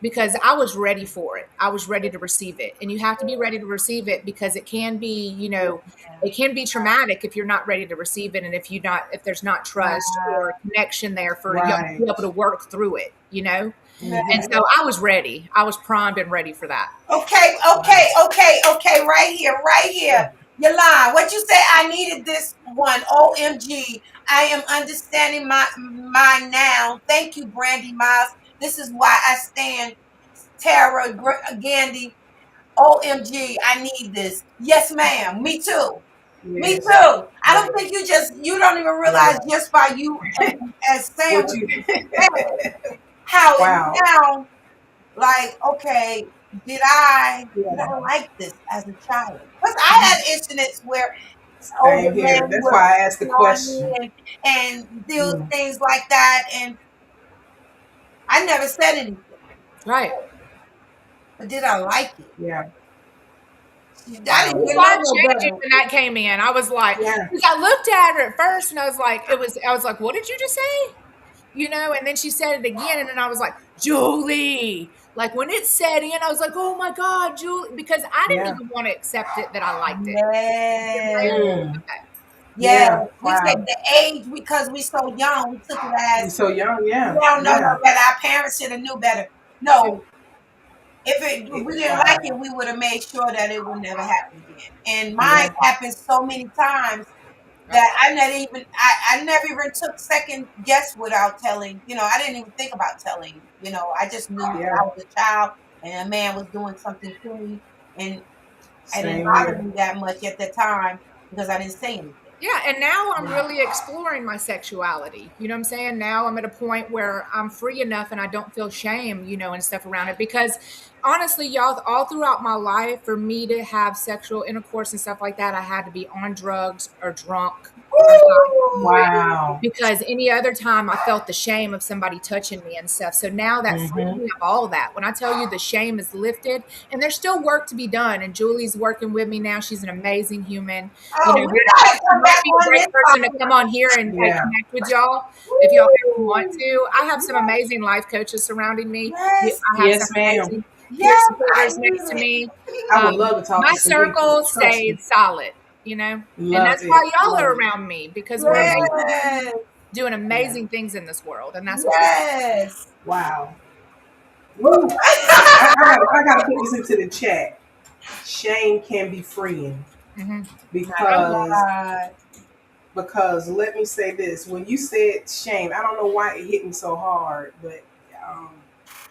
Because I was ready for it. I was ready to receive it. And you have to be ready to receive it because it can be, it can be traumatic if you're not ready to receive it. And if there's not trust or connection there for you to be able to work through it, And so I was ready. I was primed and ready for that. Okay. Right here. Yolanda, what you say? I needed this one. OMG. I am understanding my now. Thank you, Brandi Miles. This is why I stand. Tara Gandhi. OMG. I need this. Yes, ma'am. Me too. Me too. I don't think you don't even realize just by you as saying what you said, how it sounds like, okay, did I like this as a child? Because I had incidents where Same here. That's why I asked the question. And do things like that, and I never said anything. Right. But did I like it? Yeah. I didn't even know no better. When that came in, I was like, because I looked at her at first and I was like, what did you just say? And then she said it again, and then I was like, Julie. Like when it said in, I was like, oh my God, Julie, because I didn't even want to accept it that I liked it. Yeah. We take the age because we so young. We took it as we so young, we don't know no better. Our parents should have knew better. No. If we didn't like it, we would have made sure that it would never happen again. And mine happened so many times that I never even took second guess without telling. I didn't even think about telling. I just knew that I was a child and a man was doing something to me, and I didn't bother me that much at the time because I didn't say anything. Yeah, and now I'm really exploring my sexuality. You know what I'm saying? Now I'm at a point where I'm free enough and I don't feel shame, and stuff around it. Because honestly, y'all, all throughout my life, for me to have sexual intercourse and stuff like that, I had to be on drugs or drunk. Wow. Because any other time I felt the shame of somebody touching me and stuff. So now that frees me of all that. When I tell you the shame is lifted, and there's still work to be done. And Julie's working with me now. She's an amazing human. Oh, we gotta come back be a great person to come on here and connect with y'all if y'all ever want to. I have some amazing life coaches surrounding me. Yes, I have some amazing peer supporters next to me. I would love to talk my to some circle people. stayed solid. And that's why y'all are around me, because we're doing amazing things in this world, and that's what wow. I gotta put this into the chat. Shame can be freeing because let me say this: when you said shame, I don't know why it hit me so hard, but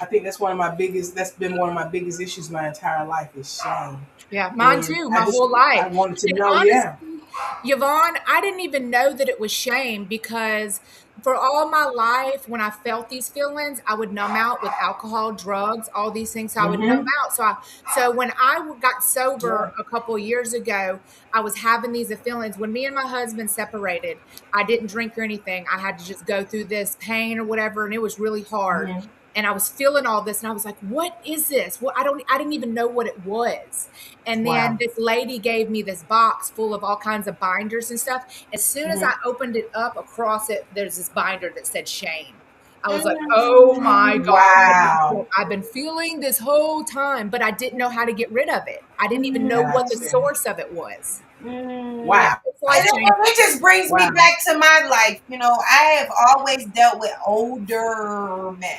I think that's one of my biggest. That's been one of my biggest issues my entire life is shame. Yeah, mine And too, I my just whole life. I wanted to And know. Yeah. honestly, Yvonne, I didn't even know that it was shame because for all my life, when I felt these feelings, I would numb out with alcohol, drugs, all these things. I would numb Mm-hmm. out. So when I got Yeah. sober a couple of years ago, I was having these feelings. When me and my husband separated, I didn't drink or anything. I had to just go through this pain or whatever, and it was really hard. Mm-hmm. And I was feeling all this, and I was like, "What is this?" Well, I didn't even know what it was. And then Wow. this lady gave me this box full of all kinds of binders and stuff. As soon as Mm-hmm. I opened it up, across it, there's this binder that said shame. I was like, oh my God, Wow. I've been feeling this whole time, but I didn't know how to get rid of it. I didn't even know what the Gotcha. source of it was. Yeah, Wow. it's And life changing. it just brings me Wow. back to my life. I have always dealt with older men.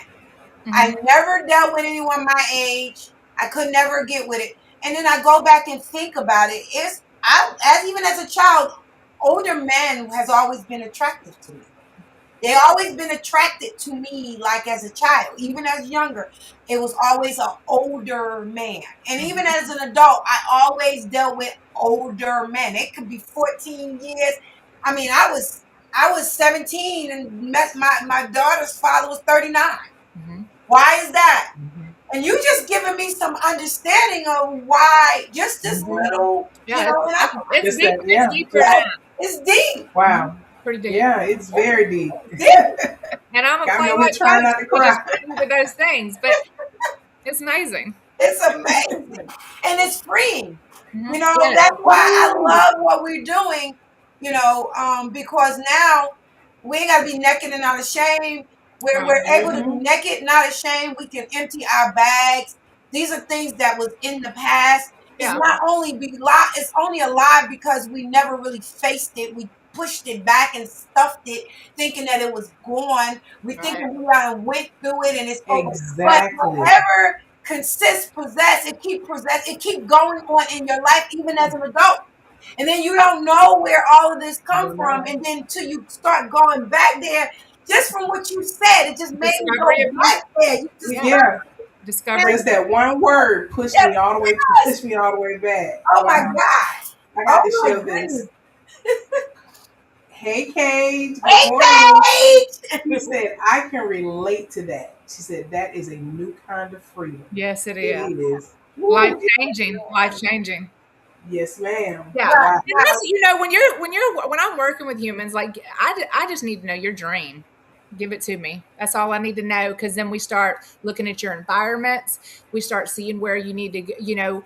I Mhm. never dealt with anyone my age. I could never get with it. And then I go back and think about it. Even as a child, older men has always been attractive to me. They always been attracted to me, like as a child, even as younger. It was always an older man. And even as an adult, I always dealt with older men. It could be 14 years. I mean, I was 17 and my daughter's father was 39. Mhm. Why is that? Mm-hmm. And you just giving me some understanding of why just this Mm-hmm. little, Yeah, and I, it's Just deep. that. It's Yeah. deeper than Just yeah, that. it's deep. wow. Pretty deep. Yeah. It's very deep. Deep. And I'm a Got me over here Playlife trying coach, not to so just cry. put into those things. But it's amazing. It's amazing. And it's freeing. Yes. That's why I love what we're doing, because now we ain't gotta be naked and not ashamed. We're Right. able to be Mm-hmm. naked, not ashamed. We can empty our bags. These are things that was in the past. It's Yeah. not only be li- It's only alive because we never really faced it. We pushed it back and stuffed it, thinking that it was gone. We Right. thinking we done went through it and it's over. But Exactly. whatever it keep going on in your life, even as an adult. And then you don't know where all of this come No, from. no. And then till you start going back there, just from what you said, it just made me Discovery go of you. back there. You just Yeah. Yeah. Discovery. Just that one word pushed yes, me all the way. yes. Pushed me all the way back. Oh my Wow. God. I got to Oh my share this. goodness. Hey, Kate. Good Hey, morning. She Paige. said, I can relate to that. She said, that is a new kind of freedom. Yes, it is. It is. Life Woo, it changing. Life changing. Yes, ma'am. Yeah. Right, Wow. And right. that's, when I'm working with humans, like I just need to know your dream. Give it to me. That's all I need to know. Because then we start looking at your environments. We start seeing where you need to,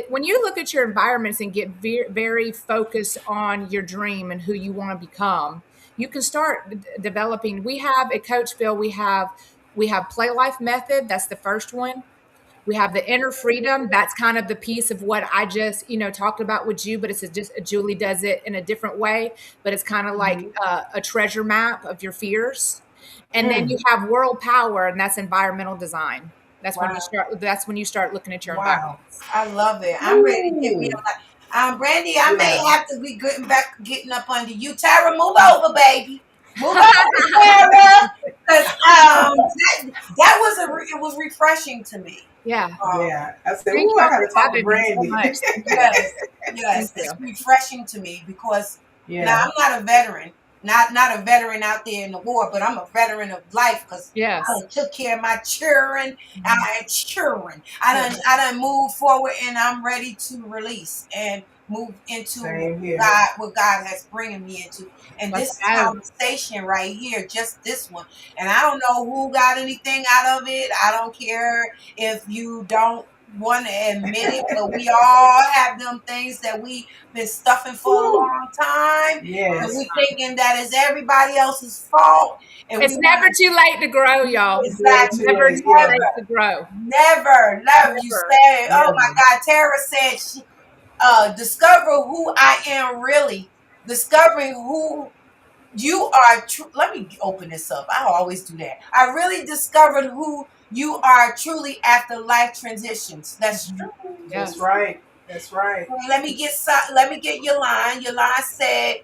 when you look at your environments and get very focused on your dream and who you want to become, you can start developing. We have at Coachville, we have Playlife method. That's the first one. We have the inner freedom. That's kind of the piece of what I just, talked about with you, but just Julie does it in a different way. But it's kind of like Mhm. a treasure map of your fears. And then you Mm. have world power, and that's environmental design. That's when Wow. you start. That's when you start looking at your Wow. environments. I love it. I'm ready to get me Ooh. on that. Brandy, I may Yeah. have to be getting up under you. Tara, move over, baby. Move over, Tara. Because it was refreshing to me. Yeah. Yeah. I said, Thank ooh, you I all got for to talk to having me so Brandy. much. Thank you. Yes, Thank yes, you. it's refreshing to me because now Yeah. I'm not a veteran, not a veteran out there in the war, but I'm a veteran of life because Yes. I done took care of my children. I had children. I done moved forward, and I'm ready to release and move into Same here. what God has bringing me into. And Let's this go. conversation right here, just this one, and I don't know who got anything out of it. I don't care if you don't want to admit it, but we all have them things that we been stuffing for a Woo. long time, and Yes. we thinking that is everybody else's fault, and we It's want never too late to grow, y'all. It's never exactly too Never late. too Yeah. late to grow. never. You Never. said, oh my Never. God, Tara said she discover who I am really, discovering who you are. Let me open this up. I always do that. I really discovered who you are truly after life transitions. That's Mhm. true. That's Yes. right. That's right. Let me get Yolanda. Yolanda said,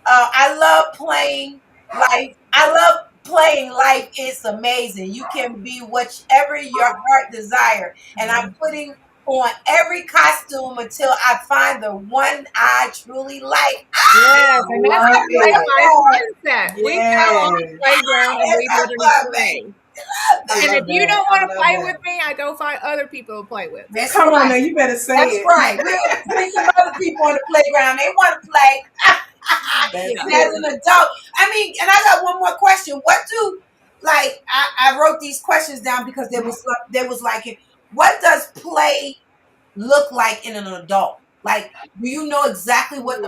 I love playing life. I love playing life is amazing. You can be whichever your heart desire. And I'm putting on every costume until I find the one I truly like. Yes, and that's Love the it. Playlife mindset. We go on the Yes. playground and Yes, we I literally love play. it. I And if love you that. don't I want to love play that. with me, I go find other people to play with. That's Come on right. now, you better say That's it. right. We'll bring some other people on the playground. They want to play. That's And as it. an adult, I mean, and I got one more question. What do like I wrote these questions down because there was like what does play look like in an adult? Like, do you know exactly what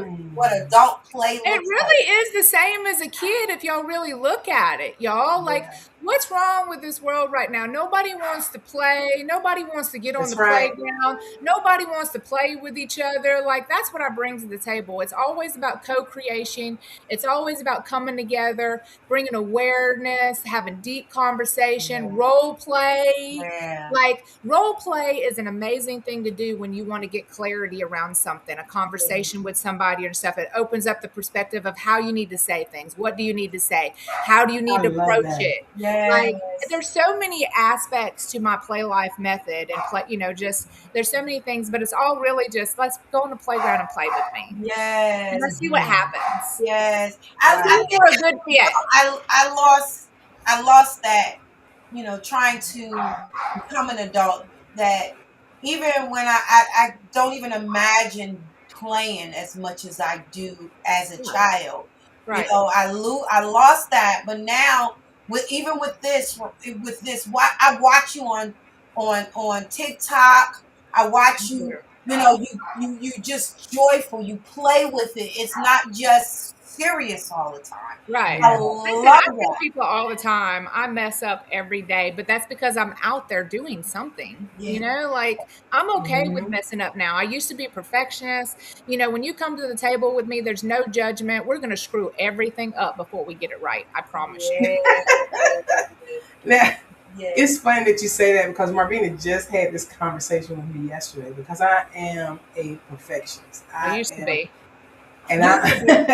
adult play It looks like? really is the same as a kid if y'all really look at it, y'all. Like, Yeah. what's wrong with this world right now? Nobody wants to play. Nobody wants to get on the That's right. playground. Nobody wants to play with each other. Like, that's what I bring to the table. It's always about co-creation. It's always about coming together, bringing awareness, having deep conversation, Yeah. role play. Yeah. Like, role play is an amazing thing to do when you want to get clarity around something, a conversation with somebody or stuff. It opens up the perspective of how you need to say things. What do you need to say? How do you need I to love approach that. it? Yes. Like, there's so many aspects to my play life method and play, just there's so many things, but it's all really just let's go on the playground and play with me. And Yes. let's see what happens. Yes. See I Wow. if we're a good fit. I lost that, trying to become an adult, that even when I don't even imagine playing as much as I do as a child. Right. I lost that, but now even with this, I watch you on TikTok. I watch you. You just joyful. You play with it. It's not just serious all the time. Right. I Yeah. Listen, love I tell that. people all the time, I mess up every day, but that's because I'm out there doing something. Yeah. Like I'm okay with Hmm. messing up now. I used to be a perfectionist. When you come to the table with me, there's no judgment. We're going to screw everything up before we get it right. I promise you. Now, Yes. it's funny that you say that because Marvina just had this conversation with me yesterday because I am a perfectionist. I I used to am, be. and You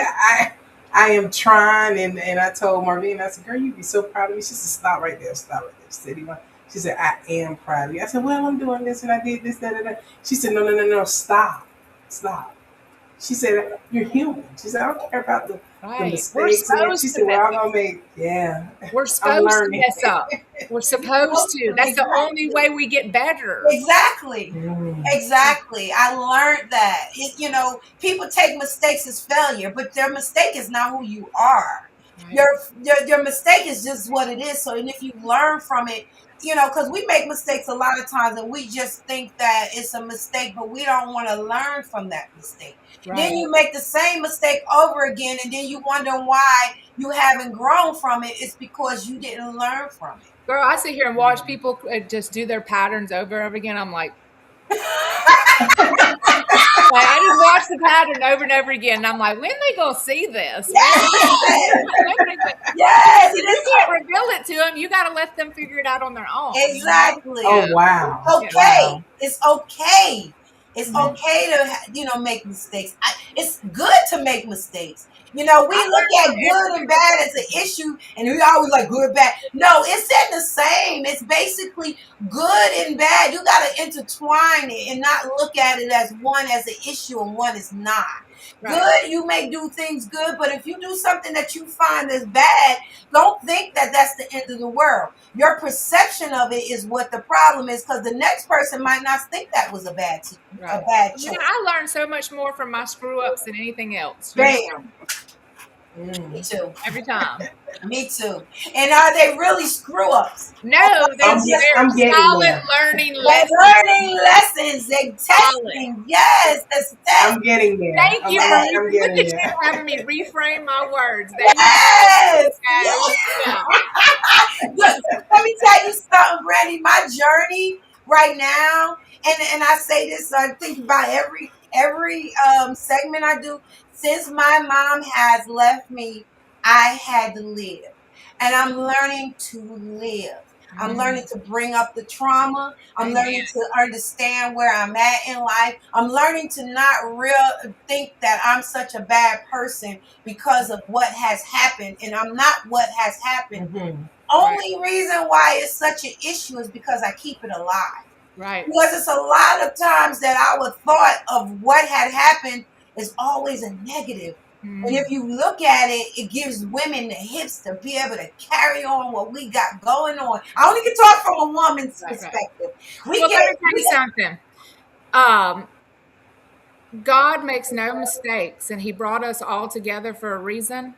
I am trying, and I told Marvina, I said, "Girl, you'd be so proud of me." She said, "Stop right there, stop right there." She said, She said, "I am proud of you." I said, "Well, I'm doing this and I did this, that, and that." She said, "No, no, no, no, stop, stop." She said, "You're human." She said, "I don't care about the Right. We're mistakes." And she supposed to said, mess "We're all up. gonna make, yeah." We're I'm supposed to learning. mess up. We're supposed to. That's the only way we get better. Exactly. Mm, Exactly. I learned that. People take mistakes as failure, but their mistake is not who you are. Right. Your mistake is just what it is. So, and if you learn from it, because we make mistakes a lot of times and we just think that it's a mistake, but we don't want to learn from that mistake. Then Right. you make the same mistake over again, and then you wonder why you haven't grown from it. It's because you didn't learn from it. Girl, I sit here and watch people just do their patterns over and over again. I'm like, I just watch the pattern over and over again. And I'm like, when they gonna see this? Yes. When? Yes. If It you is can't reveal it to them, you got to let them figure it out on their own. exactly. oh wow, Okay. wow. It's okay. It's Yeah. okay to make mistakes. It's good to make mistakes. We I look learned at from good and every bad as an issue, and we always like good bad. No, it's in the same. It's basically good and bad. You got to intertwine it and not look at it as one as an issue and one is not. right. Good, you may do things good, but if you do something that you find is bad, don't think that that's the end of the world. Your perception of it is what the problem is, because the next person might not think that was a Right. choice. I learned so much more from my screw ups than anything else. Bam. Me Mm. too. Every time. Me too. And are they really screw ups? No, It's just they're I'm getting solid there. learning they're lessons. learning lessons. They Solid. testing. Yes, that's I'm getting there. Thank you for yes, I'm look getting at you there. having me reframe my words. There you yes, go. yes. Yeah. Look, let me tell you something, Brandy. My journey right now, and I say this, I think about every segment I do. Since my mom has left me, I had to live, and I'm learning to live. I'm learning to bring up the trauma. I'm learning to understand where I'm at in life. I'm learning to not think that I'm such a bad person because of what has happened. And I'm not what has happened. Mm-hmm. Only reason why it's such an issue is because I keep it alive. Right. Because it's a lot of times that our thought of what had happened is always a negative. And if you look at it, it gives women the hips to be able to carry on what we got going on. I only can talk from a woman's perspective. Well, let me tell you something. God makes no mistakes, and He brought us all together for a reason.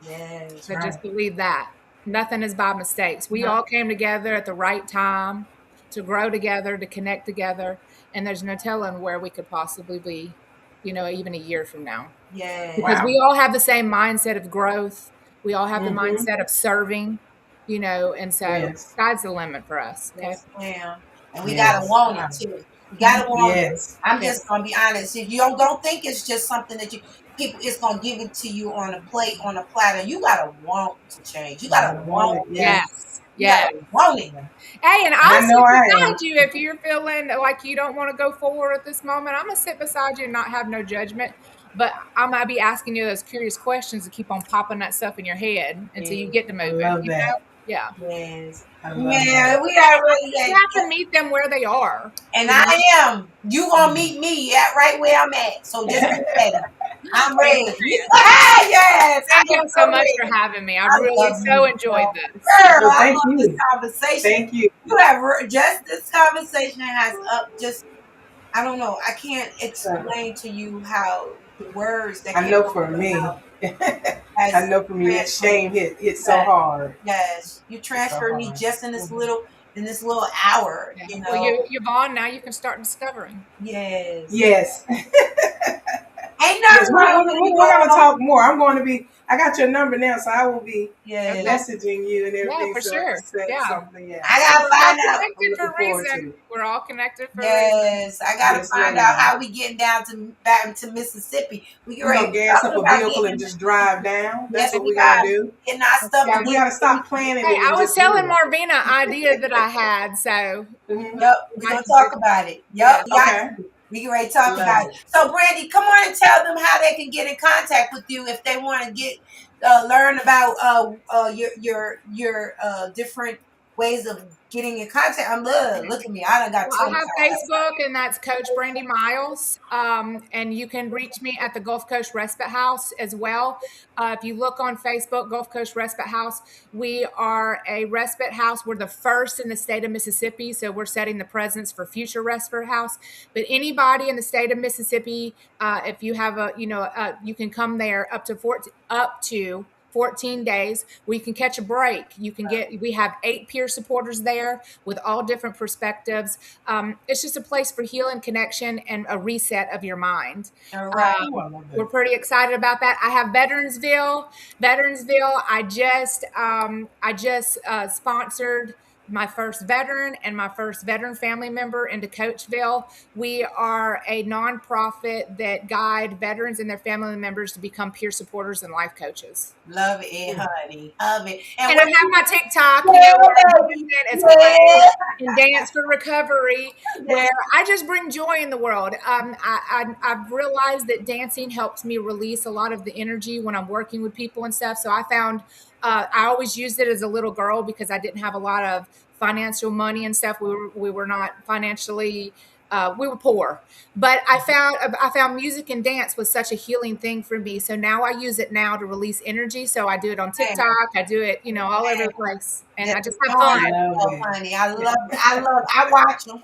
Yes, So just believe that. Nothing is by mistakes. We all came together at the right time to grow together, to connect together, and there's no telling where we could possibly be, even a year from now. Yes. Because we all have the same mindset of growth. We all have the Mm-hmm. mindset of serving, and so sky's the limit for us. Okay. Yes, ma'am. And we gotta want it too. You gotta want it. I'm just gonna be honest. If you don't think it's just something that it's gonna give it to you on a plate, on a platter. You gotta want to change. You gotta want it. Yes. You gotta want it. Hey, and I'll sit beside you if you're feeling like you don't want to go forward at this moment. I'm gonna sit beside you and not have no judgment. But I might be asking you those curious questions to keep on popping that stuff in your head until you get to moving. Love that. Yeah. Yes. Yeah, we gotta really you have to meet them where they are. And I am. You gonna meet me right where I'm at. So just be ready. I'm ready. Yes. Thank you so much for having me. I really so enjoyed this. Girl, thank I love you. This conversation. Thank you. You have just this conversation has I don't know. I can't explain to you how the words that I know for me. I know for me that shame hit so hard. Yes, you transferred me just in this little hour. Yeah. Well, you're on now. You can start discovering. Yes. Yes. Ain't nothing wrong with we're gonna talk more. I got your number now, so I will be messaging you and everything. Yeah, for sure. Something. Yeah. I gotta find out. Connected for a reason. We're all connected for a reason. Yes, I gotta find out how we getting down back to Mississippi. We gonna gas up a vehicle and just drive down. That's what we gotta do. Getting our stuff. We gotta stop planning. Hey, I was telling Marvina idea that I had, so yep, we're gonna talk about it. Yep, okay. We can ready to talk about it. So, Brandi, come on and tell them how they can get in contact with you if they want to learn about your different ways of getting in contact. Look at me. I done got. I have Facebook, and that's Coach Brandi Miles. And you can reach me at the Gulf Coast Respite House as well. If you look on Facebook, Gulf Coast Respite House, we are a respite house. We're the first in the state of Mississippi, so we're setting the presence for future respite house. But anybody in the state of Mississippi, if you have you can come there up to 14 days where you can catch a break. We have 8 peer supporters there with all different perspectives. It's just a place for healing, connection, and a reset of your mind. All right. We're pretty excited about that. I have Veteransville. I just sponsored my first veteran and my first veteran family member into Coachville. We are a nonprofit that guide veterans and their family members to become peer supporters and life coaches. Love it, honey. Love it. And I have my TikTok, it's and Dance for Recovery, where I just bring joy in the world. I've realized that dancing helps me release a lot of the energy when I'm working with people and stuff. So I found I always used it as a little girl because I didn't have a lot of financial money and stuff. We were not financially, we were poor, but I found music and dance was such a healing thing for me. So now I use it now to release energy. So I do it on TikTok. I do it, all over the place, and I just have fun. Honey, I watch them.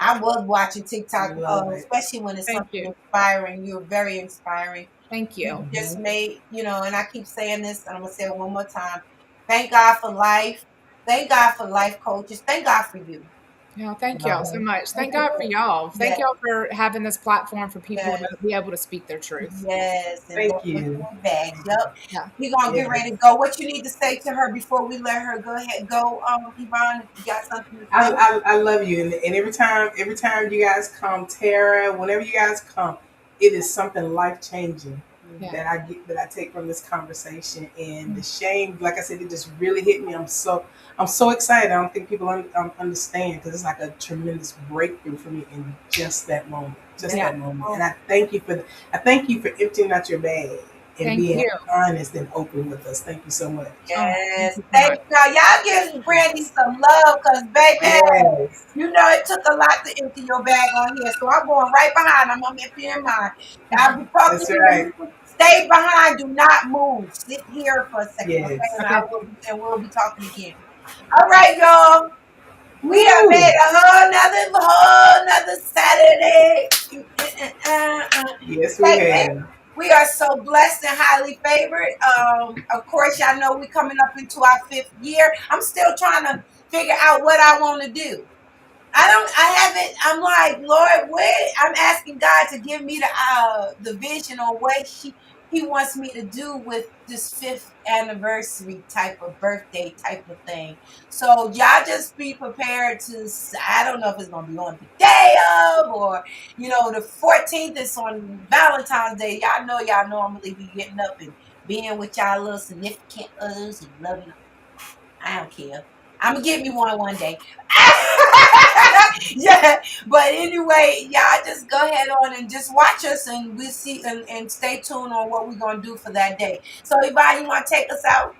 I love watching TikTok, especially when it's something inspiring. You're very inspiring. Thank you. You just made, and I keep saying this, and I'm going to say it one more time. Thank God for life. Thank God for life coaches. Thank God for you. Yeah, thank y'all so much. Thank God for y'all. Thank y'all for having this platform for people to be able to speak their truth. Yes. Thank you. Yep. Yeah. We're going to get ready to go. What you need to say to her before we let her go ahead? Go, Yvonne, if you got something to say. I love you. And every time you guys come, Tara, whenever you guys come, it is something life-changing. that I take from this conversation, and the shame, like I said, it just really hit me. I'm so excited. I don't think people understand, because it's like a tremendous breakthrough for me in just that moment, that moment. And I thank you for emptying out your bag and being honest and open with us. Thank you so much. Yes. Thank you. Y'all give Brandi some love, because baby, you know it took a lot to empty your bag on here. So I'm going right behind. I'm emptying mine. I'll be talking to you. Stay behind. Do not move. Sit here for a second. Yes. Okay? And we'll be talking again. All right, y'all. We have made a whole nother Saturday. Yes, we have. We are so blessed and highly favored. Of course, y'all know we're coming up into our 5th year. I'm still trying to figure out what I want to do. I'm like, Lord, what? I'm asking God to give me the vision on what he wants me to do with this 5th anniversary type of birthday type of thing. So y'all just be prepared to, I don't know if it's going to be on the day of, or, the 14th is on Valentine's Day. Y'all know y'all normally be getting up and being with y'all little significant others and loving. I don't care. I'm going to give me one day. Yeah, but anyway, y'all just go ahead on and just watch us, and we'll see and stay tuned on what we're going to do for that day. So, everybody, you want to take us out?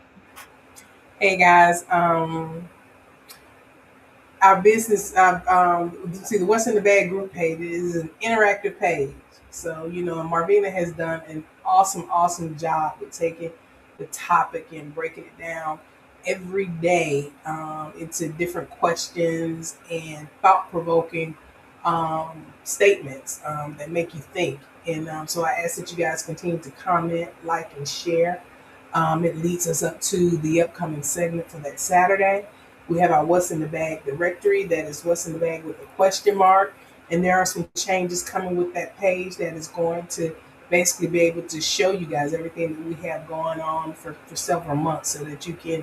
Hey, guys. Our business, see the What's in the Bag group page is an interactive page. So, Marvina has done an awesome job with taking the topic and breaking it down every day into different questions and thought-provoking statements that make you think. And so I ask that you guys continue to comment, like, and share. It leads us up to the upcoming segment for that Saturday. We have our What's in the Bag directory. That is What's in the Bag with a question mark. And there are some changes coming with that page that is going to basically be able to show you guys everything that we have going on for several months, so that you can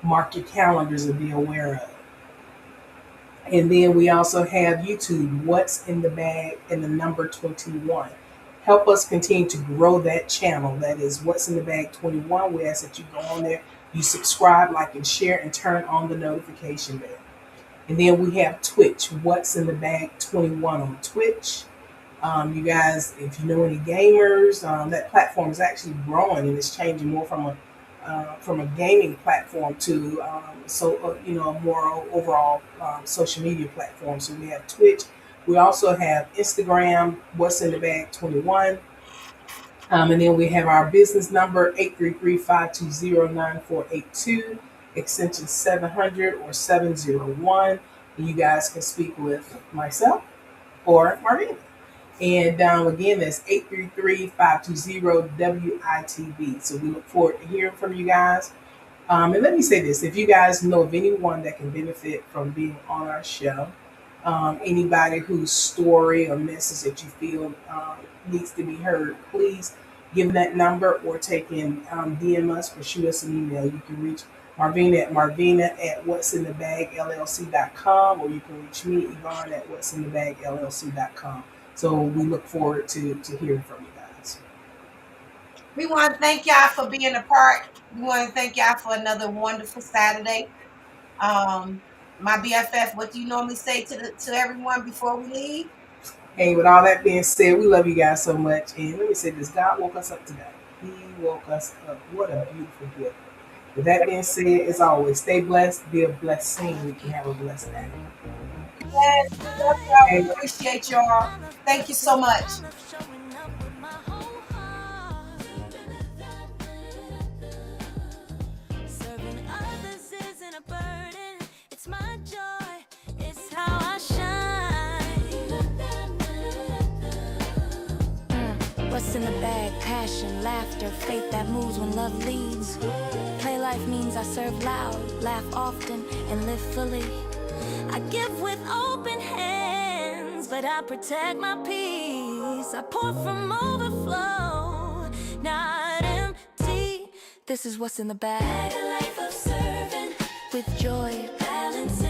mark your calendars and be aware of. And then we also have YouTube, What's in the Bag, and the number 21. Help us continue to grow that channel. That is What's in the Bag 21. We ask that you go on there, you subscribe, like, and share, and turn on the notification bell. And then we have Twitch, What's in the Bag 21 on Twitch. You guys, if you know any gamers, that platform is actually growing, and it's changing more from a gaming platform to a more overall social media platform. So we have Twitch. We also have Instagram, What's in the Bag 21. And then we have our business number, 833-520-9482, extension 700 or 701. And you guys can speak with myself or Marvina. And again, that's 833-520-WITB. So we look forward to hearing from you guys. And let me say this, if you guys know of anyone that can benefit from being on our show, anybody whose story or message that you feel needs to be heard, please give them that number, or take in DM us or shoot us an email. You can reach Marvina at what'sinthebagllc.com, or you can reach me, Yvonne, at what'sinthebagllc.com. So we look forward to hearing from you guys. We want to thank y'all for being a part. We want to thank y'all for another wonderful Saturday. My BFF, what do you normally say to everyone before we leave? Hey, with all that being said, we love you guys so much. And let me say this, God woke us up today. He woke us up. What a beautiful gift. With that being said, as always, stay blessed, be a blessing. We can have a blessed day. Yes, love y'all. We appreciate y'all. Thank you so much. Serving others isn't a burden. It's my joy. It's how I shine. What's in the bag? Passion, laughter, faith that moves when love leads. Playlife means I serve loud, laugh often, and live fully. I give with open hands, but I protect my peace. I pour from overflow, not empty. This is what's in the bag. A life of serving with joy.